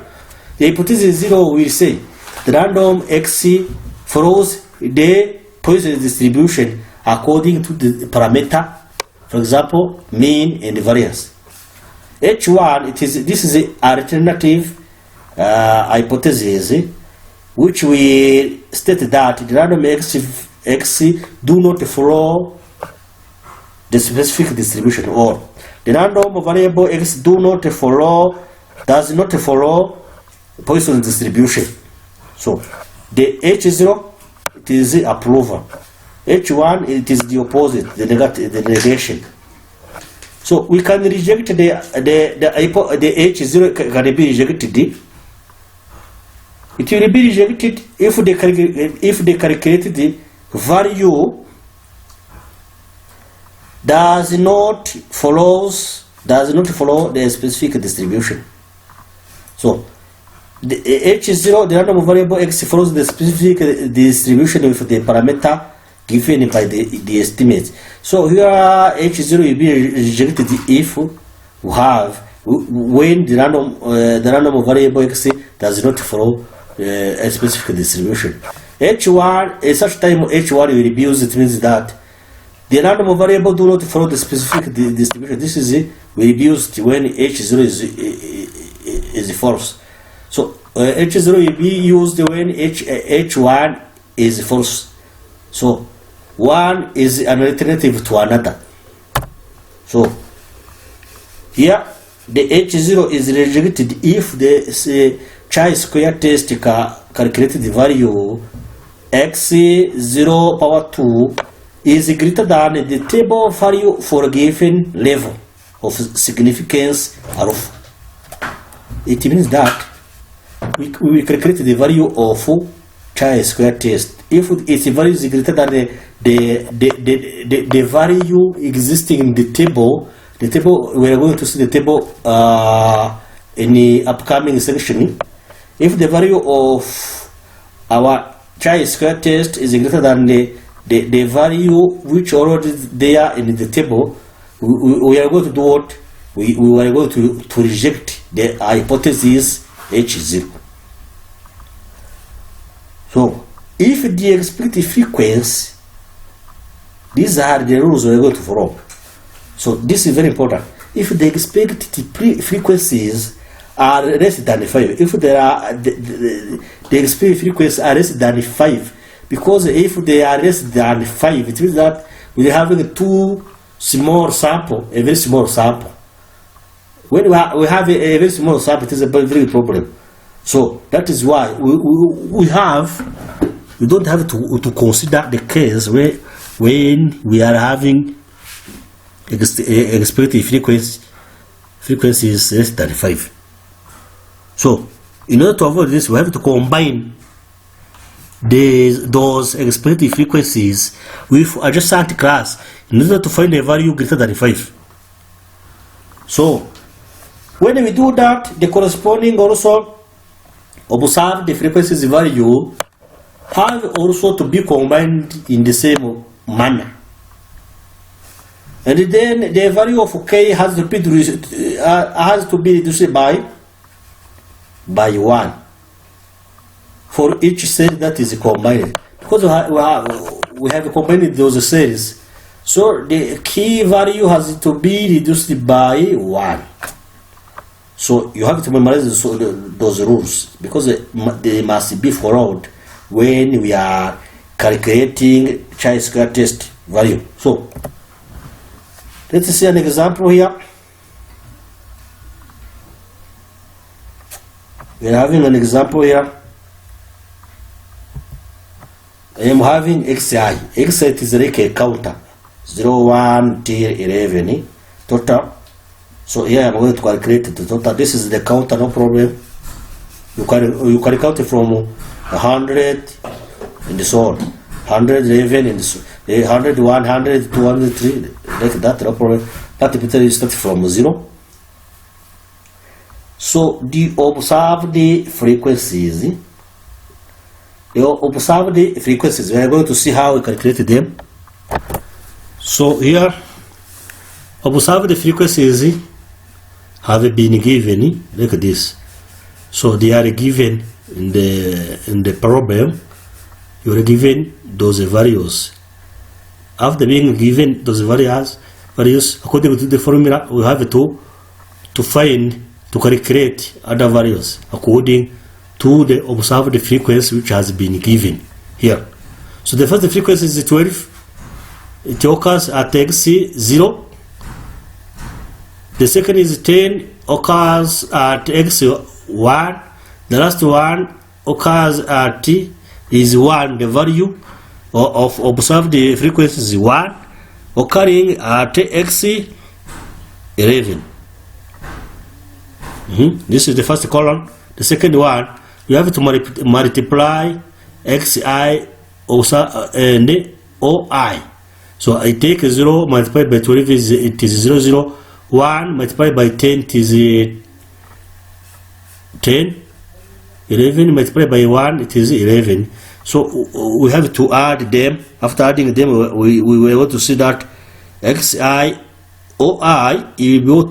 the hypothesis 0 will say the random x follows the Poisson distribution according to the parameter, for example, mean and variance. H1, this is the alternative hypothesis, which will state that the random x do not follow the specific distribution, or the random variable x does not follow Poisson distribution. So the H0, it is the approval. H1, it is the opposite, the negation. So we can reject the H0 can be rejected. It will be rejected if the calculated value does not follow the specific distribution. So the H0, the random variable x, follows the specific distribution with the parameter given by the estimate. So here H0 will be rejected if we have when the random variable x does not follow a specific distribution. H1, at such time H1 will be used. It means that the random variable do not follow the specific distribution. This is will be used when H0 is false. So H0 will be used when H1 is false. So one is an alternative to another. So here the H0 is rejected if the chi-square test calculated value x0 power 2 is greater than the table value for a given level of significance alpha. It means that we calculate the value of chi-square test. If its value is greater than the value existing in the table we are going to see the table in the upcoming section. If the value of our chi-square test is greater than the value which already is there in the table, we are going to do what? We are going to reject the hypothesis H0. So, if the expected frequency, these are the rules we are going to follow. So, this is very important. If the expected frequencies are less than 5, if there are the expected frequencies are less than 5, because if they are less than 5, it means that we are having too small sample, a very small sample. When we have a very small sample, it is a very problem. So that is why we don't have to consider the case when we are having expected frequencies less than 5. So in order to avoid this, we have to combine those expected frequencies with adjacent class in order to find a value greater than 5. So when we do that, the corresponding also observe the frequencies value have also to be combined in the same manner, and then the value of k has to be reduced by 1 for each cell that is combined, because we have combined those cells. So the key value has to be reduced by 1. So you have to memorize those rules, because they must be followed when we are calculating chi-square test value. So let's see an example here. We are having an example here. I am having xi. Xi is like a counter, 0, 1 till 11 total. So here I'm going to calculate the total. This is the counter, no problem. You can count it from 100 and so on. 111 and so 100, 100, 203, like that, no problem. But better you start from 0. So observe the frequencies. You observe the frequencies. We are going to see how we calculate them. So here, observe the frequencies have been given like this. So they are given in the problem. You are given those values. After being given those values according to the formula, we have to calculate other values according to the observed frequency which has been given here. So the first frequency is 12. It occurs at x0. The second is 10, occurs at x1. The last one occurs at is 1. The value of observed frequency is 1, occurring at x11. This is the first column. The second one, you have to multiply xi and oi. So I take 0 multiplied by 12 it is 0, 0. 1 multiplied by 10 it is 10. 11 multiplied by 1 it is 11. So we have to add them. After adding them, we were able to see that xi oi will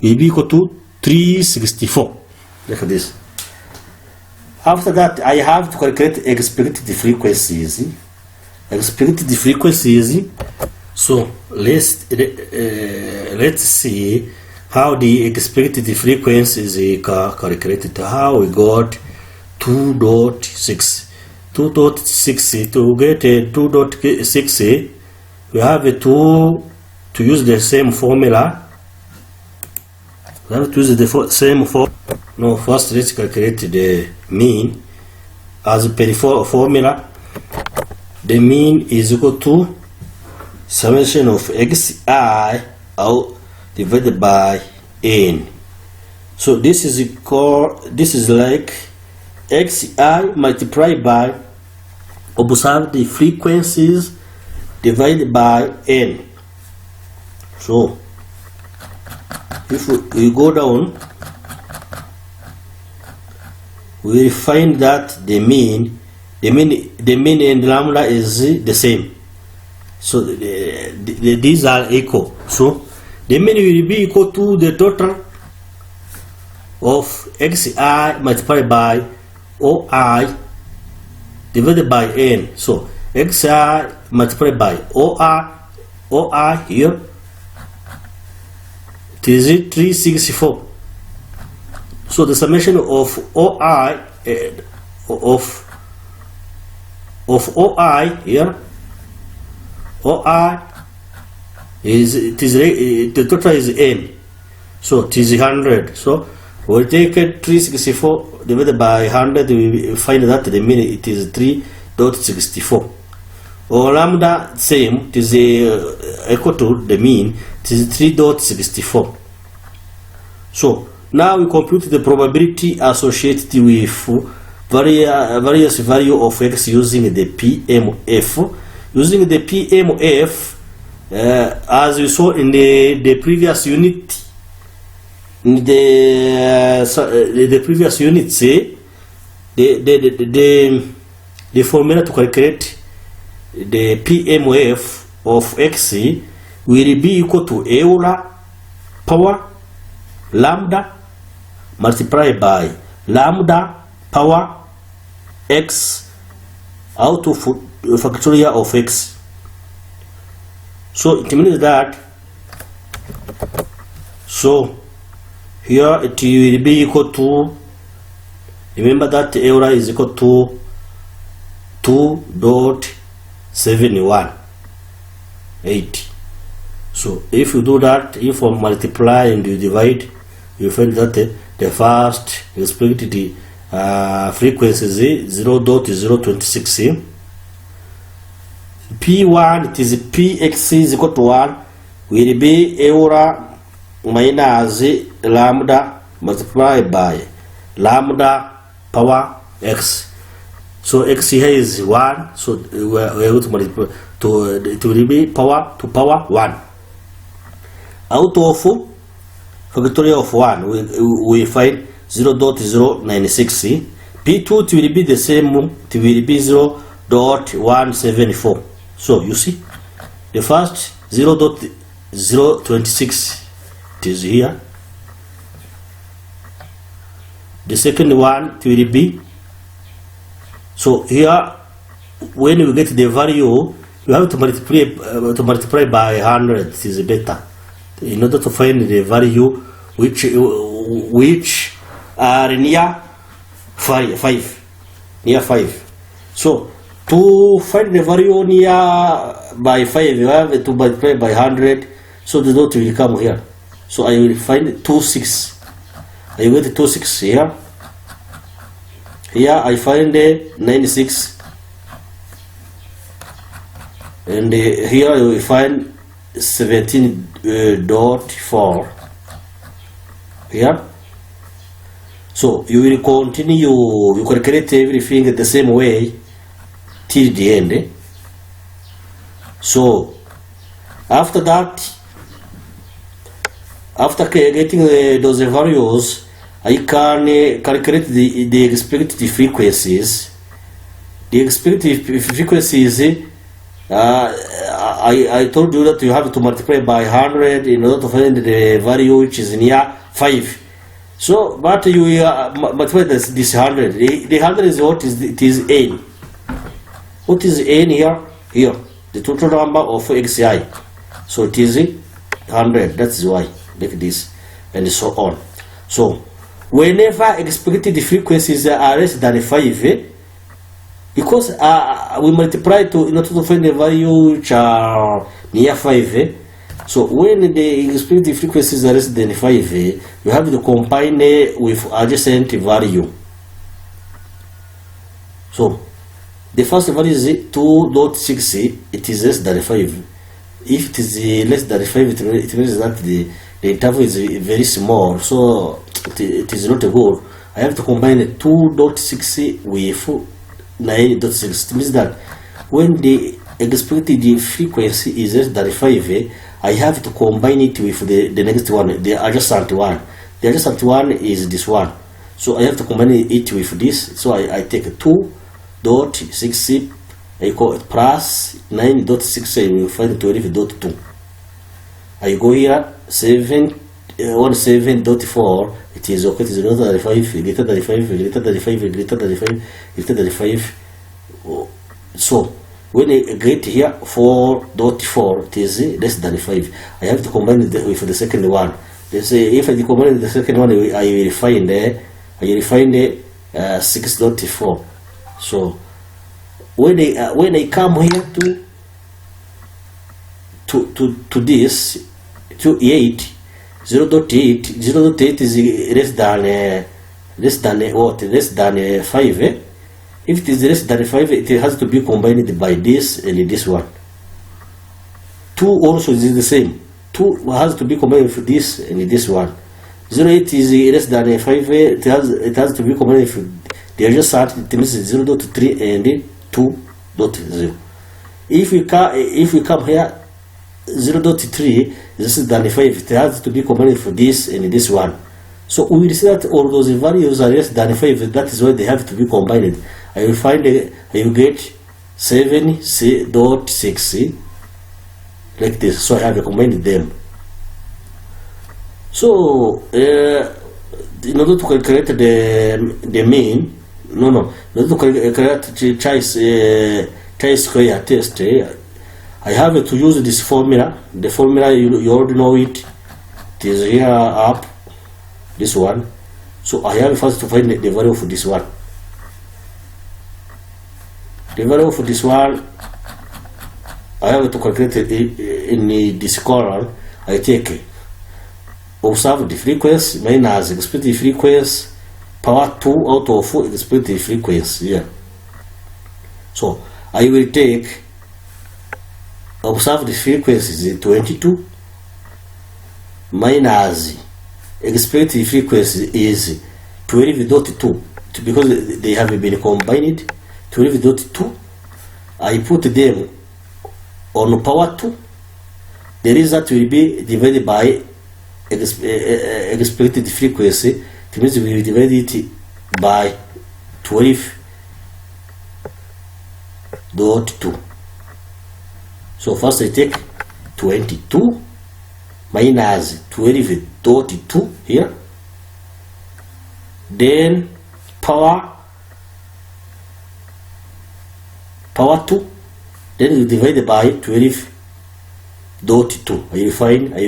be equal to 364, like this. After that, I have to calculate expected frequencies. So let's see how the expected frequencies are calculated. How we got 2.6. 2.6 to get a 2.6, we have to use the same formula. We have to use the same formula. No, first let's calculate the mean. As per formula, the mean is equal to summation of xi divided by n. So this is like xi multiplied by observed frequencies divided by n. So if we go down, we will find that the mean and lambda is the same. So these are equal. So the mean will be equal to the total of xi multiplied by oi divided by n. So xi multiplied by oi here, it is 364. So the summation of oi of oi here, oi is the total is n, so it is 100. So we'll take 364 divided by 100, we find that the mean it is 3.64. or lambda same, it is equal to the mean, it is 3.64. so now we compute the probability associated with various value of x using the PMF. Using the PMF, as we saw in the previous unit, in the previous unit, say the formula to calculate the PMF of x will be equal to Euler power lambda multiplied by lambda power x out of factorial of x. So it means that, so here it will be equal to, remember that Euler is equal to 2.718. so if you do that, if you multiply and you divide, you find that the first expected frequency is 0.026. P1, it is Px is equal to 1, will be Euler minus lambda multiplied by lambda power x. So x here is 1, so we are able to multiply to, it will be power to power 1. Out of factorial of 1, we find 0.096. P2 it will be the same, it will be 0.174. So you see, the first 0.026 it is here. The second one it will be, so here when we get the value, you have to multiply by 100. It is better in order to find the value which are near 5. So to find the value near by 5, you have to multiply by 100. So the dot will come here. So I will find 26. I will get 26 here. Here I find 96. And here I will find 17.4 here. So you will continue, you calculate everything the same way till the end. So after that, after getting those values, I can calculate the expected frequencies. The expected frequencies, I told you that you have to multiply by 100 in order to find the value which is near 5. So, but you multiply this 100. The 100 is what is it is n. What is n here? Here, the total number of xi. So it is 100. That's why like this, and so on. So whenever expected frequencies are less than 5, because we multiply to in order to find the value which are near 5. So when the expected frequencies are less than 5, you have to combine with adjacent value. So the first value is 2.6. It is less than 5. If it is less than 5, it means that the interval is very small, so it is not good. I have to combine the 2.6 with 9.6. It means that when the expected frequency is less than 5, I have to combine it with the next one, the adjacent one. The adjacent one is this one. So I have to combine it with this. So I take 2.6 equal plus 9.6, I will find 12.2. I go here 17.4. It is okay. It is greater than 5, greater than 5, greater than 5, greater than 5, greater than 5. So when I get here 4.4, it is less than 5. I have to combine it with the second one. Let's say if I combine with the second one, I will find 6.4. So when I come here to this, to 8, 0.8 is less than what? Less than 5. If it is less than 5, it has to be combined by this and this one. 2 also is the same. 2 has to be combined with this and this one. 0.8 is less than 5. It has to be combined with the adjacent. It means 0.3 and 2.0. If we come here 0.3 is less than 5, it has to be combined for this and this one. So we will see that all those values are less than 5. That is why they have to be combined. I will find I will get 7.6 like this. So I have combined them. So in order to calculate the mean, in order to calculate chi-square test, I have to use this formula. The formula you already know it. It is here up, this one. So I have first to find the value for this one. The value for this one, I have to calculate it in this column. I take observe the frequency minus expected frequency power 2 out of expected frequency here. So I will take observe the frequency is 22 minus expected frequency is 12.2 because they have been combined. 12.2. I put them on power 2. The result will be divided by expected frequency. It means we will divide it by 12.2. So first I take 22 minus 12.2 here, then power 2, then you divide by 12.2. I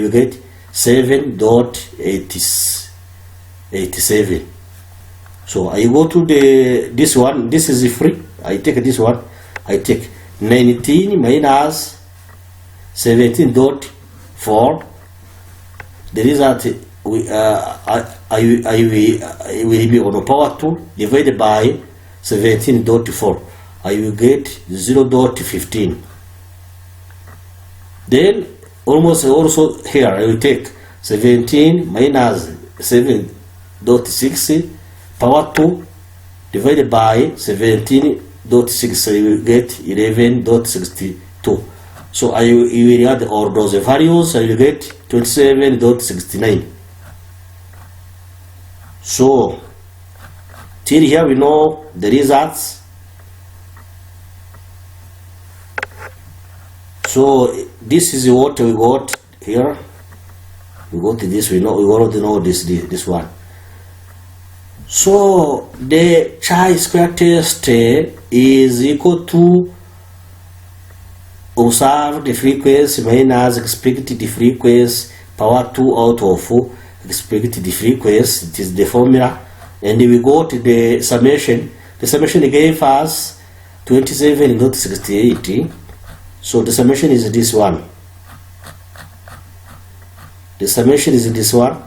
will get 7.87. So I go to this one. This is free. I take this one. I take 19 minus 17.4. The result I will be on power 2 divided by 17.4. I will get 0.15. Then also here I will take 17 minus 7.6 power 2 divided by 17.6. I will get 11.62. So I will add all those values. I will get 27.69. So till here we know the results. So this is what we got here. We got this. We already know this one. So the chi-square test is equal to observe the frequency minus expected frequency power 2 out of expected frequency. It is the formula, and we got the summation. The summation gave us 27.68. So the summation is this one. The summation is this one.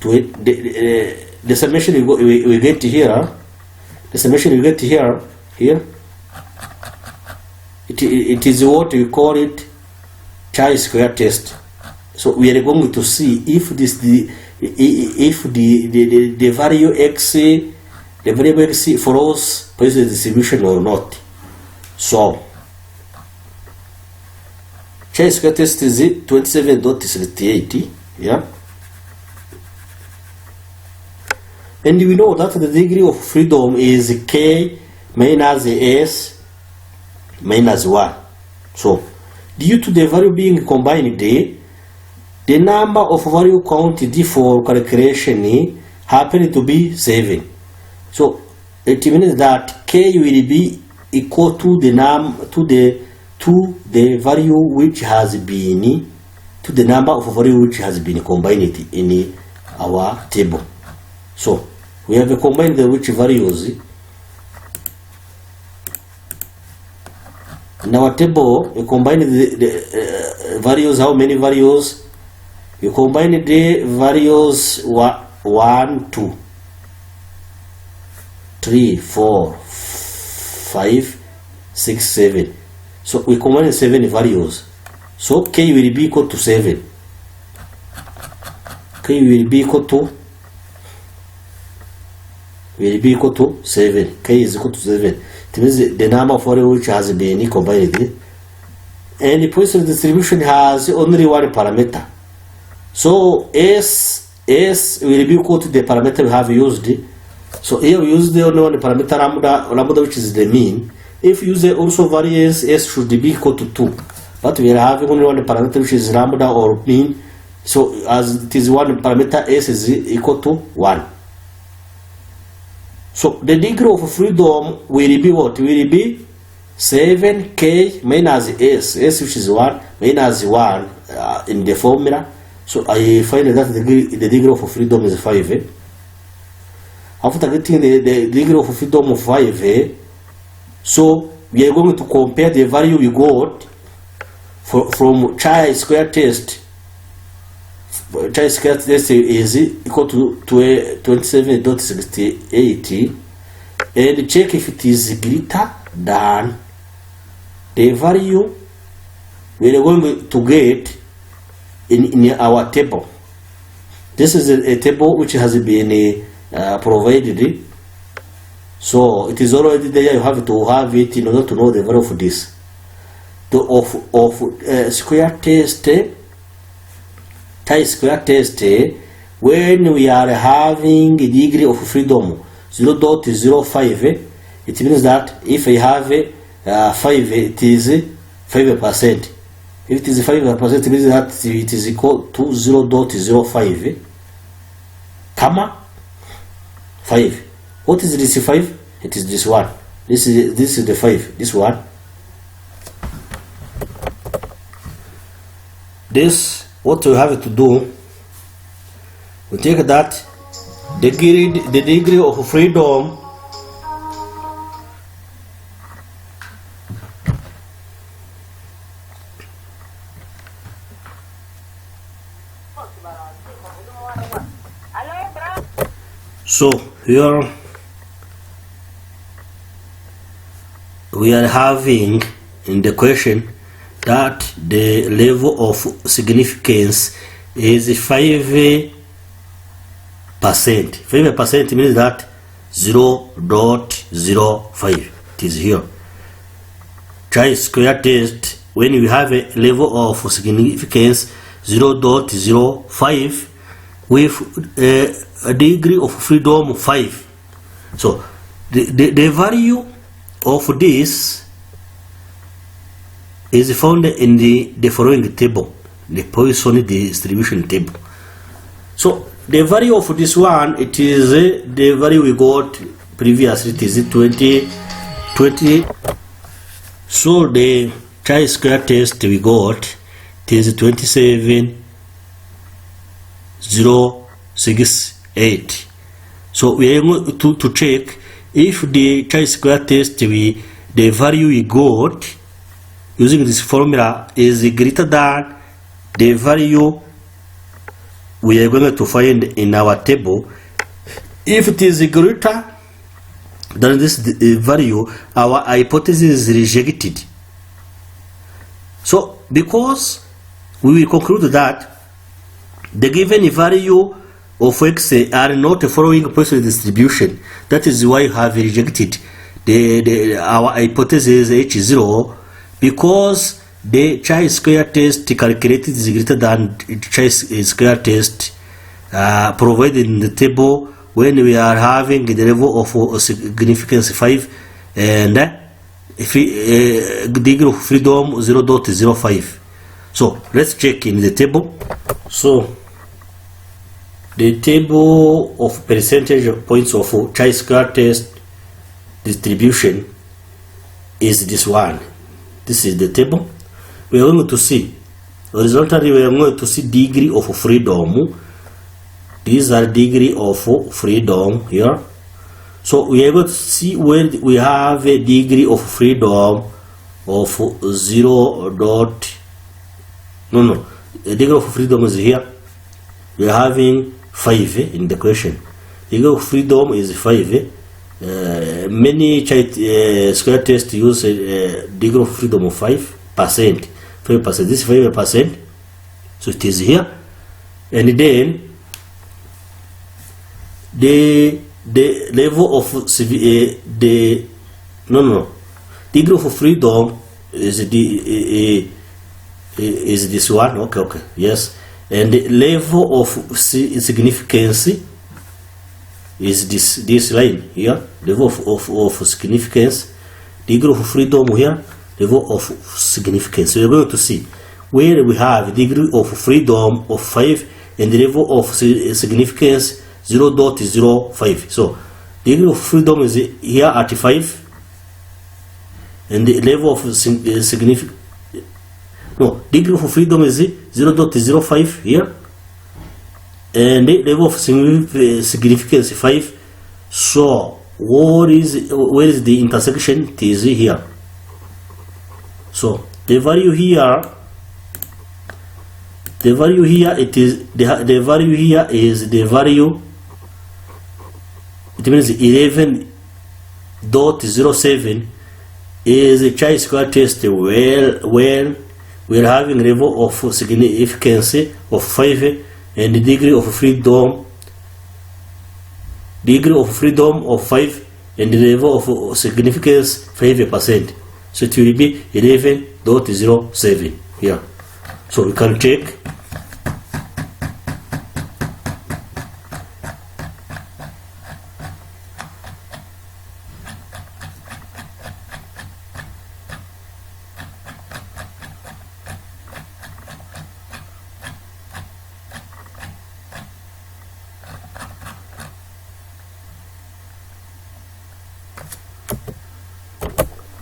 The summation we get here. The summation we get here. It is what we call it chi-square test. So we are going to see if this the value x, the variable x follows Poisson distribution or not. So chi-square test is 27.38, yeah, and we know that the degree of freedom is k minus s minus 1. So due to the value being combined, the number of value counted for calculation happen to be 7. So it means that k will be equal to the value which has been, to the number of value which has been combined in our table. So we have combined the which values in our table. We combine the values. How many values? You combine the values 1, 2, 3, 4, 5, 6, 7. So we combine 7 values. So k will be equal to 7. K will be equal to 7. K is equal to 7. It means the number of values which has been combined. And the Poisson distribution has only one parameter. So S will be equal to the parameter we have used. So here we use the only one parameter lambda, which is the mean. If you use also variance, S should be equal to 2. But we are having only one parameter, which is lambda or mean. So as it is one parameter, S is equal to 1. So the degree of freedom will be what? Will be 7k minus S, which is 1, minus 1 in the formula. So I find that the degree of freedom is 5. After getting the degree of freedom of 5, so we are going to compare the value we got from chi-square test. Chi-square test is equal to 27.68, and check if it is greater than the value we are going to get in our table. This is a table which has been provided. So it is already there. You have to have it in order to know the value of this. Square test, chi-square test, when we are having a degree of freedom 0.05, it means that if I have 5, it is 5%. If it is 5%, it means that it is equal to 0.05, comma 5. What is this 5? It is this one. This is the 5. This one. This, what we have to do, we take that the degree of freedom So here we are having in the question that the level of significance is 5%. 5% means that 0.05. It is here. Chi-square test, when you have a level of significance 0.05 with a degree of freedom 5. So the value of this is found in the following table, the Poisson distribution table. So the value of this one, it is the value we got previously, it is 20. So the chi-square test we got, it is 27.068. So we are going to check if the chi-square test the value we got using this formula is greater than the value we are going to find in our table. If it is greater than this value, our hypothesis is rejected. So because we will conclude that the given value of x are not following Poisson distribution. That is why you have rejected our hypothesis H0, because the chi-square test calculated is greater than chi-square test provided in the table when we are having the level of significance 5 and degree of freedom 0.05. So let's check in the table. So the table of percentage points of chi-square test distribution is this one. This is the table. We are going to see horizontally, we are going to see degree of freedom. These are degree of freedom here. So we are going to see where we have a degree of freedom of 0. No, the degree of freedom is here. We are having 5 in the question. The degree of freedom is 5. Many square tests use a degree of freedom of 5%. 5%. This is 5%. So it is here. And then the level of degree of freedom is this one. Okay, yes. And the level of significance is this line here. Level of significance, degree of freedom here, level of significance. So we're going to see where we have degree of freedom of 5 and the level of significance 0.05. So degree of freedom is here at 5 and the level of significance, no, degree of freedom is 0.05 here and the level of significance 5. So where is the intersection? It is here. So the value here, it is the value here is the value. It means 11.07 is a chi-square test when we're having level of significance of 5 and the degree of freedom of 5 and the level of significance 5%. So it will be 11.07 here. So we can check.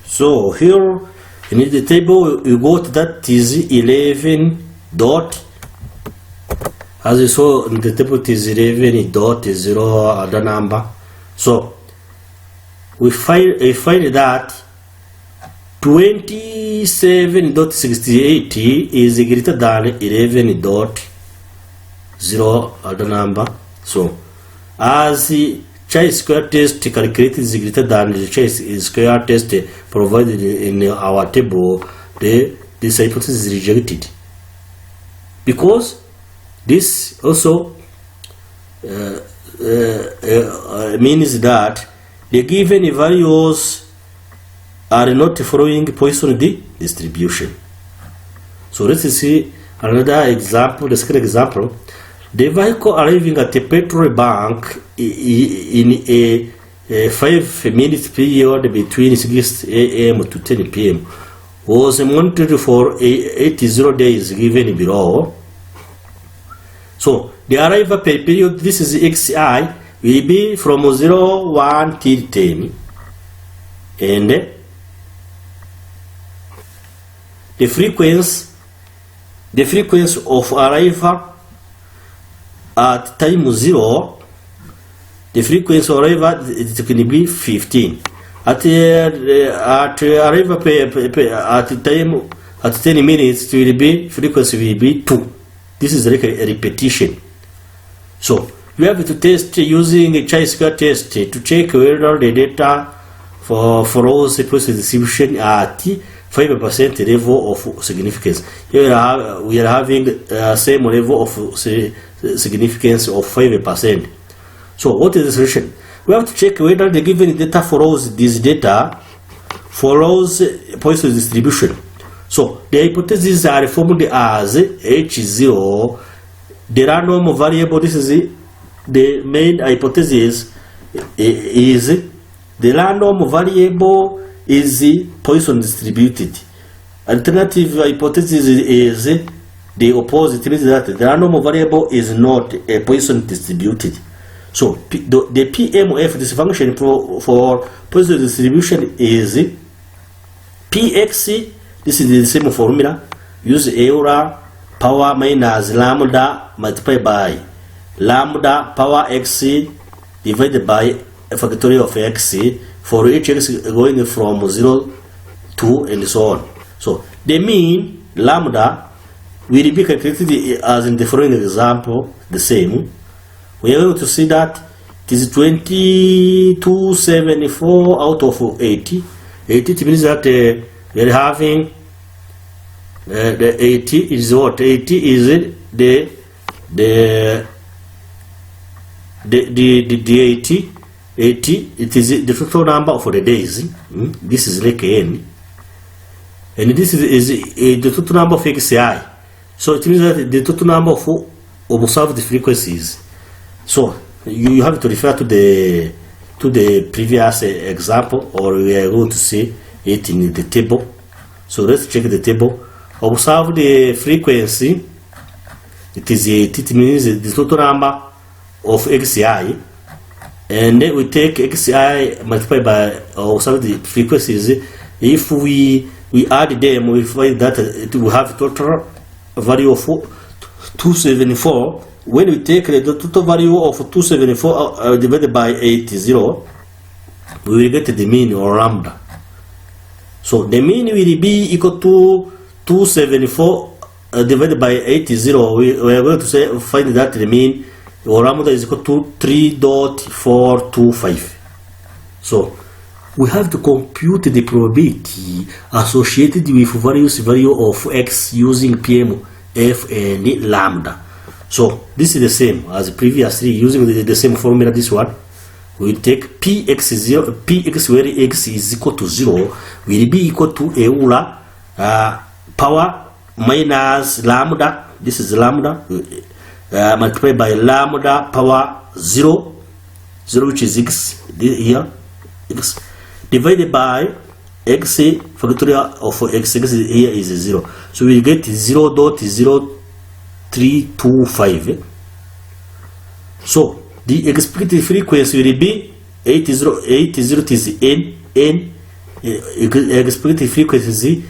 So here in the table you got that is 11 dot, as you saw in the table it is 11.0 other number. So we find that 27.68 is greater than 11.0 other number. So as chi-square test calculated is greater than the chi-square test provided in our table, this hypothesis is rejected, because this also means that the given values are not following Poisson distribution. So let's see another example, the second example. The vehicle arriving at a petrol bank in a 5 minute period between 6 a.m. to 10 p.m. was monitored for 80 days given below. So the arrival period, this is xi, will be from 0, 1 till 10, and the frequency of arrival at time 0, the frequency of arrival is going to be 15. At arrival at 10 minutes, it will be frequency will be 2. This is like a repetition. So you have to test using a chi-square test to check whether the data follows the Poisson distribution at 5% level of significance. Here we are having same level of significance of 5%. So what is the solution? We have to check whether the given data follows this data follows Poisson distribution. So the hypotheses are formed as H0, the random variable. This is the main hypothesis is the random variable is Poisson distributed. Alternative hypothesis is the opposite, means that the random variable is not a Poisson distributed. So the PMF, this function for Poisson distribution is Px. This is the same formula. Use Euler power minus lambda multiplied by lambda power x divided by a factorial of x for each x going from 0 to and so on. So the mean lambda will be calculated as in the following example, the same. We are going to see that it is 2274 out of 80. 80 means that we are having the 80 is what? 80 is the 80. 80, it is the total number for the days. This is like n, and this is the total number of xi. So it means that the total number of observed frequencies. So you have to refer to the previous example, or we are going to see it in the table. So let's check the table. Observe the frequency. It is it means the total number of xi, and then we take xi multiplied by observed the frequencies. If we add them, we find that it will have total value of 274. When we take the total value of 274 divided by 80, we will get the mean or lambda. So the mean will be equal to 274 divided by 80. We are going to find that the mean or lambda is equal to 3.425. So we have to compute the probability associated with various value of x using PMF and lambda. So this is the same as previously using the same formula. This one we take px0, px where x is equal to 0 will be equal to Euler power minus lambda. This is lambda multiplied by lambda power 0, which is x here, x divided by x factorial of x here is 0. So we get 0.0325. So the expected frequency will be 80 is n expected frequency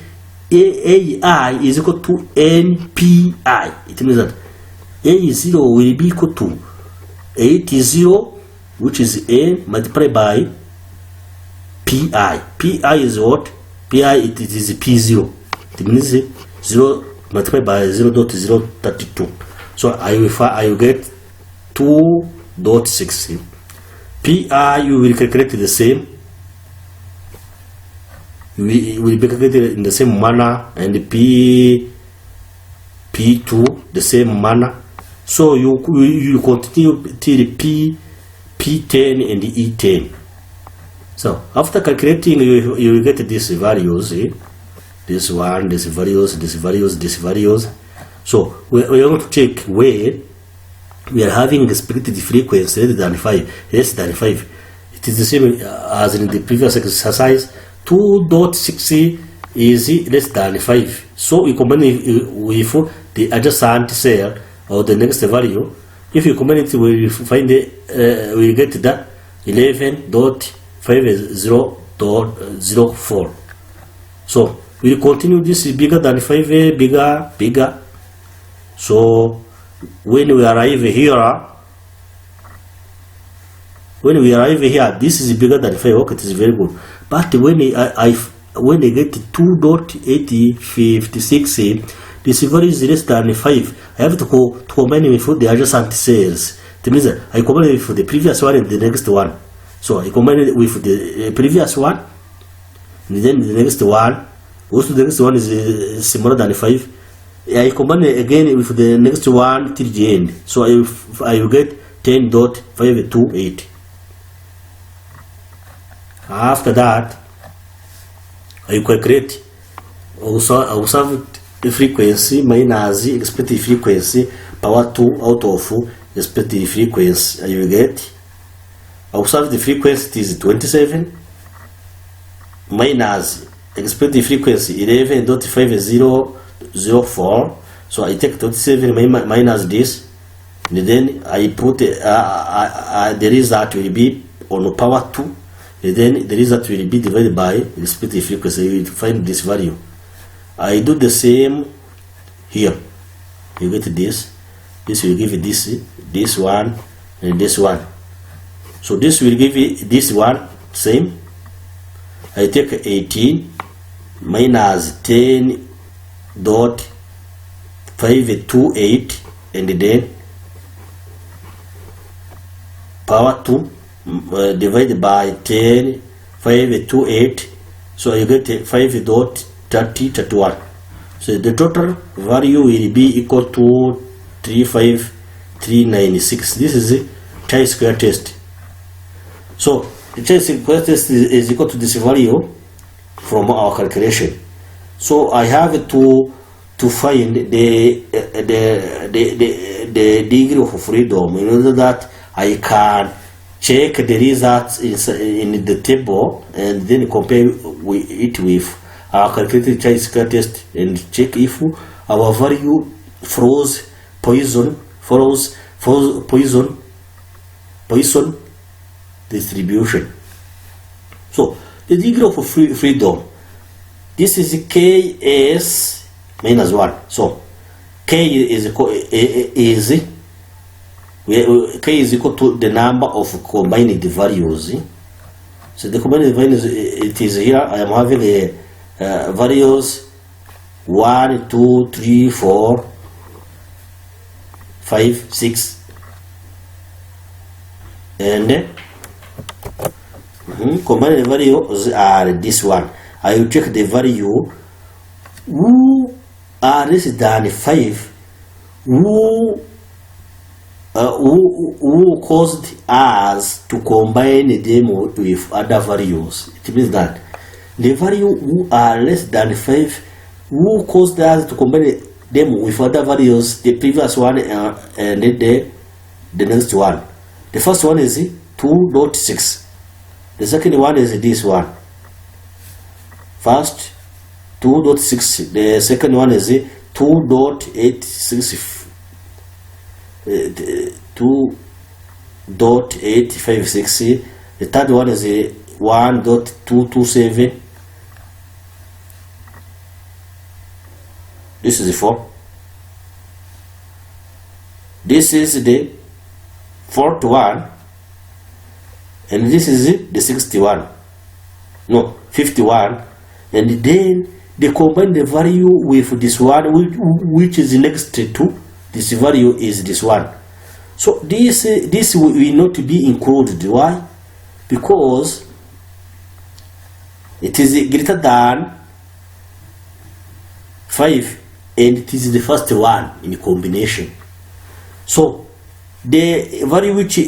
AI is equal to NPI. It means that A0 will be equal to 80, which is n multiplied by pi. Pi is what? Pi it is p0. It means 0 multiplied by 0.032. So I will get 2.6. Pi you will calculate the same. We will be calculated in the same manner, and P2 the same manner. So you continue till P10 and E10. So after calculating, you will get these values. This one, these values. So we are going to check where we are having expected frequency less than 5. It is the same as in the previous exercise. 2.6 is less than 5. So we combine it with the adjacent cell or the next value. If you combine it, we find we get that 11.50.04. So we continue. This is bigger than 5, bigger. So when we arrive here, this is bigger than 5. Okay, it is very good. But when I get 2.856, this value is less than 5. I have to combine with the adjacent cells. It means that I combine it with the previous one and the next one. So I combine it with the previous one, and then the next one, goes to the next one is smaller than 5. I combine it again with the next one till the end. So I will get 10.528. After that, I calculate observed frequency minus expected frequency power 2 out of expected frequency. I will get observed frequency is 27 minus expected frequency 11.5004. So I take 27 minus this, and then I put the result will be on power 2, and then the result will be divided by expected frequency. You will find this value. I do the same here. You get this. This will give you this one, and this one. So this will give you this one same. I take 18 minus 10.528, and then power 2 divided by 10.528. So I get 5.3031. So the total value will be equal to 35396. This is the chi-square test. So the chi-square test is equal to this value from our calculation. So I have to find the degree of freedom in order that I can check the results in the table and then compare it with our calculated chi-square test and check if our value follows Poisson distribution. So the degree of freedom, this is Ks minus 1. So K is equal to the number of combined values. So the combined values, it is here. I am having a values 1, 2, 3, 4, 5, 6, and combined values are this one. I will check the value who are less than 5, who caused us to combine them with other values. It means that the value who are less than 5, who caused us to combine them with other values, the previous one and the next one. The first one is 2.6. The second one is this one. First 2.6. The second one is 2.866. 2.856. The third one is 1.227. This is the 4. This is the fourth one, and this is the 61. No, 51. And then they combine the value with this one, which is next to this value is this one. So this will not be included. Why? Because it is greater than 5, and it is the first one in combination. So the value which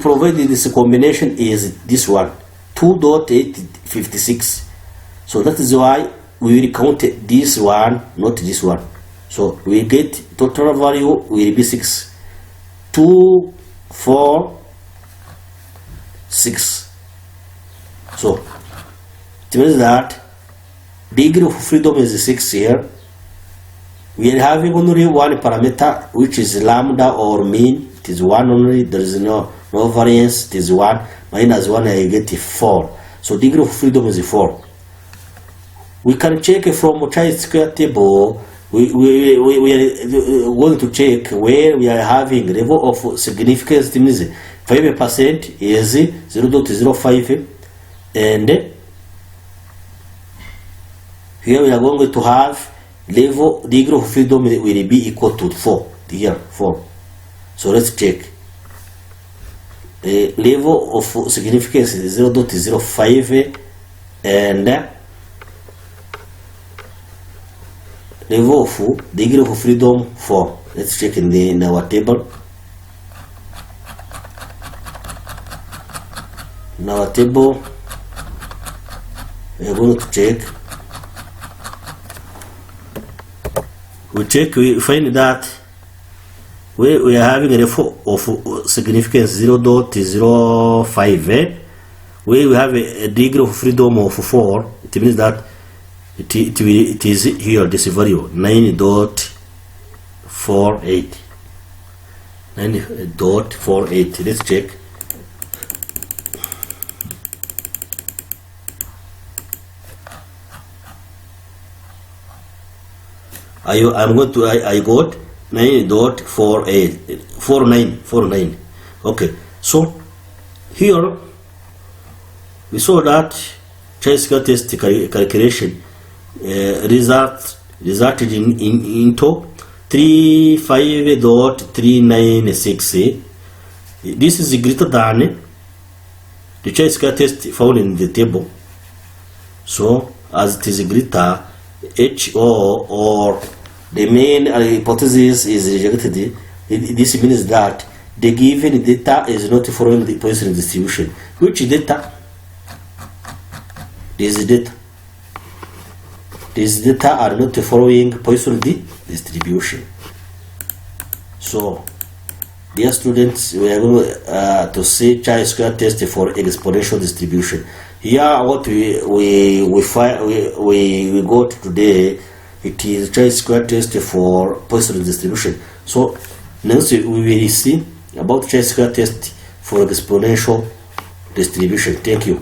provided this combination is this one, 2.856. So that is why we will count this one, not this one. So we get total value will be 6. 2, 4, 6. So it means that degree of freedom is 6 here. We are having only one parameter, which is lambda or mean. It is 1 only. There is no variance. It is 1 minus 1. I get 4. So degree of freedom is 4. We can check from chi-square table. We are going to check where we are having level of significance. It means 5% is 0.05, and here we are going to have level degree of freedom will be equal to 4. Here 4. So let's check. The level of significance is 0.05, and level of degree of freedom 4. Let's check in our table. In our table, we are going to check. We find that we are having a level of significance 0.05. We have a degree of freedom of 4. It means that it is here, this value 9.48. 9.48. Let's check. I got 9.49. Okay, so here we saw that chi-square test calculation resulted into 35.396. This is greater than the chi-square test found in the table. So as it is greater, HO or the main hypothesis is rejected. This means that the given data is not following the Poisson distribution. Which data? These data are not following Poisson distribution. So, dear students, we are going to see chi-square test for exponential distribution. Here, what we got today, it is chi-square test for Poisson distribution. So, next we will see about chi-square test for exponential distribution. Thank you.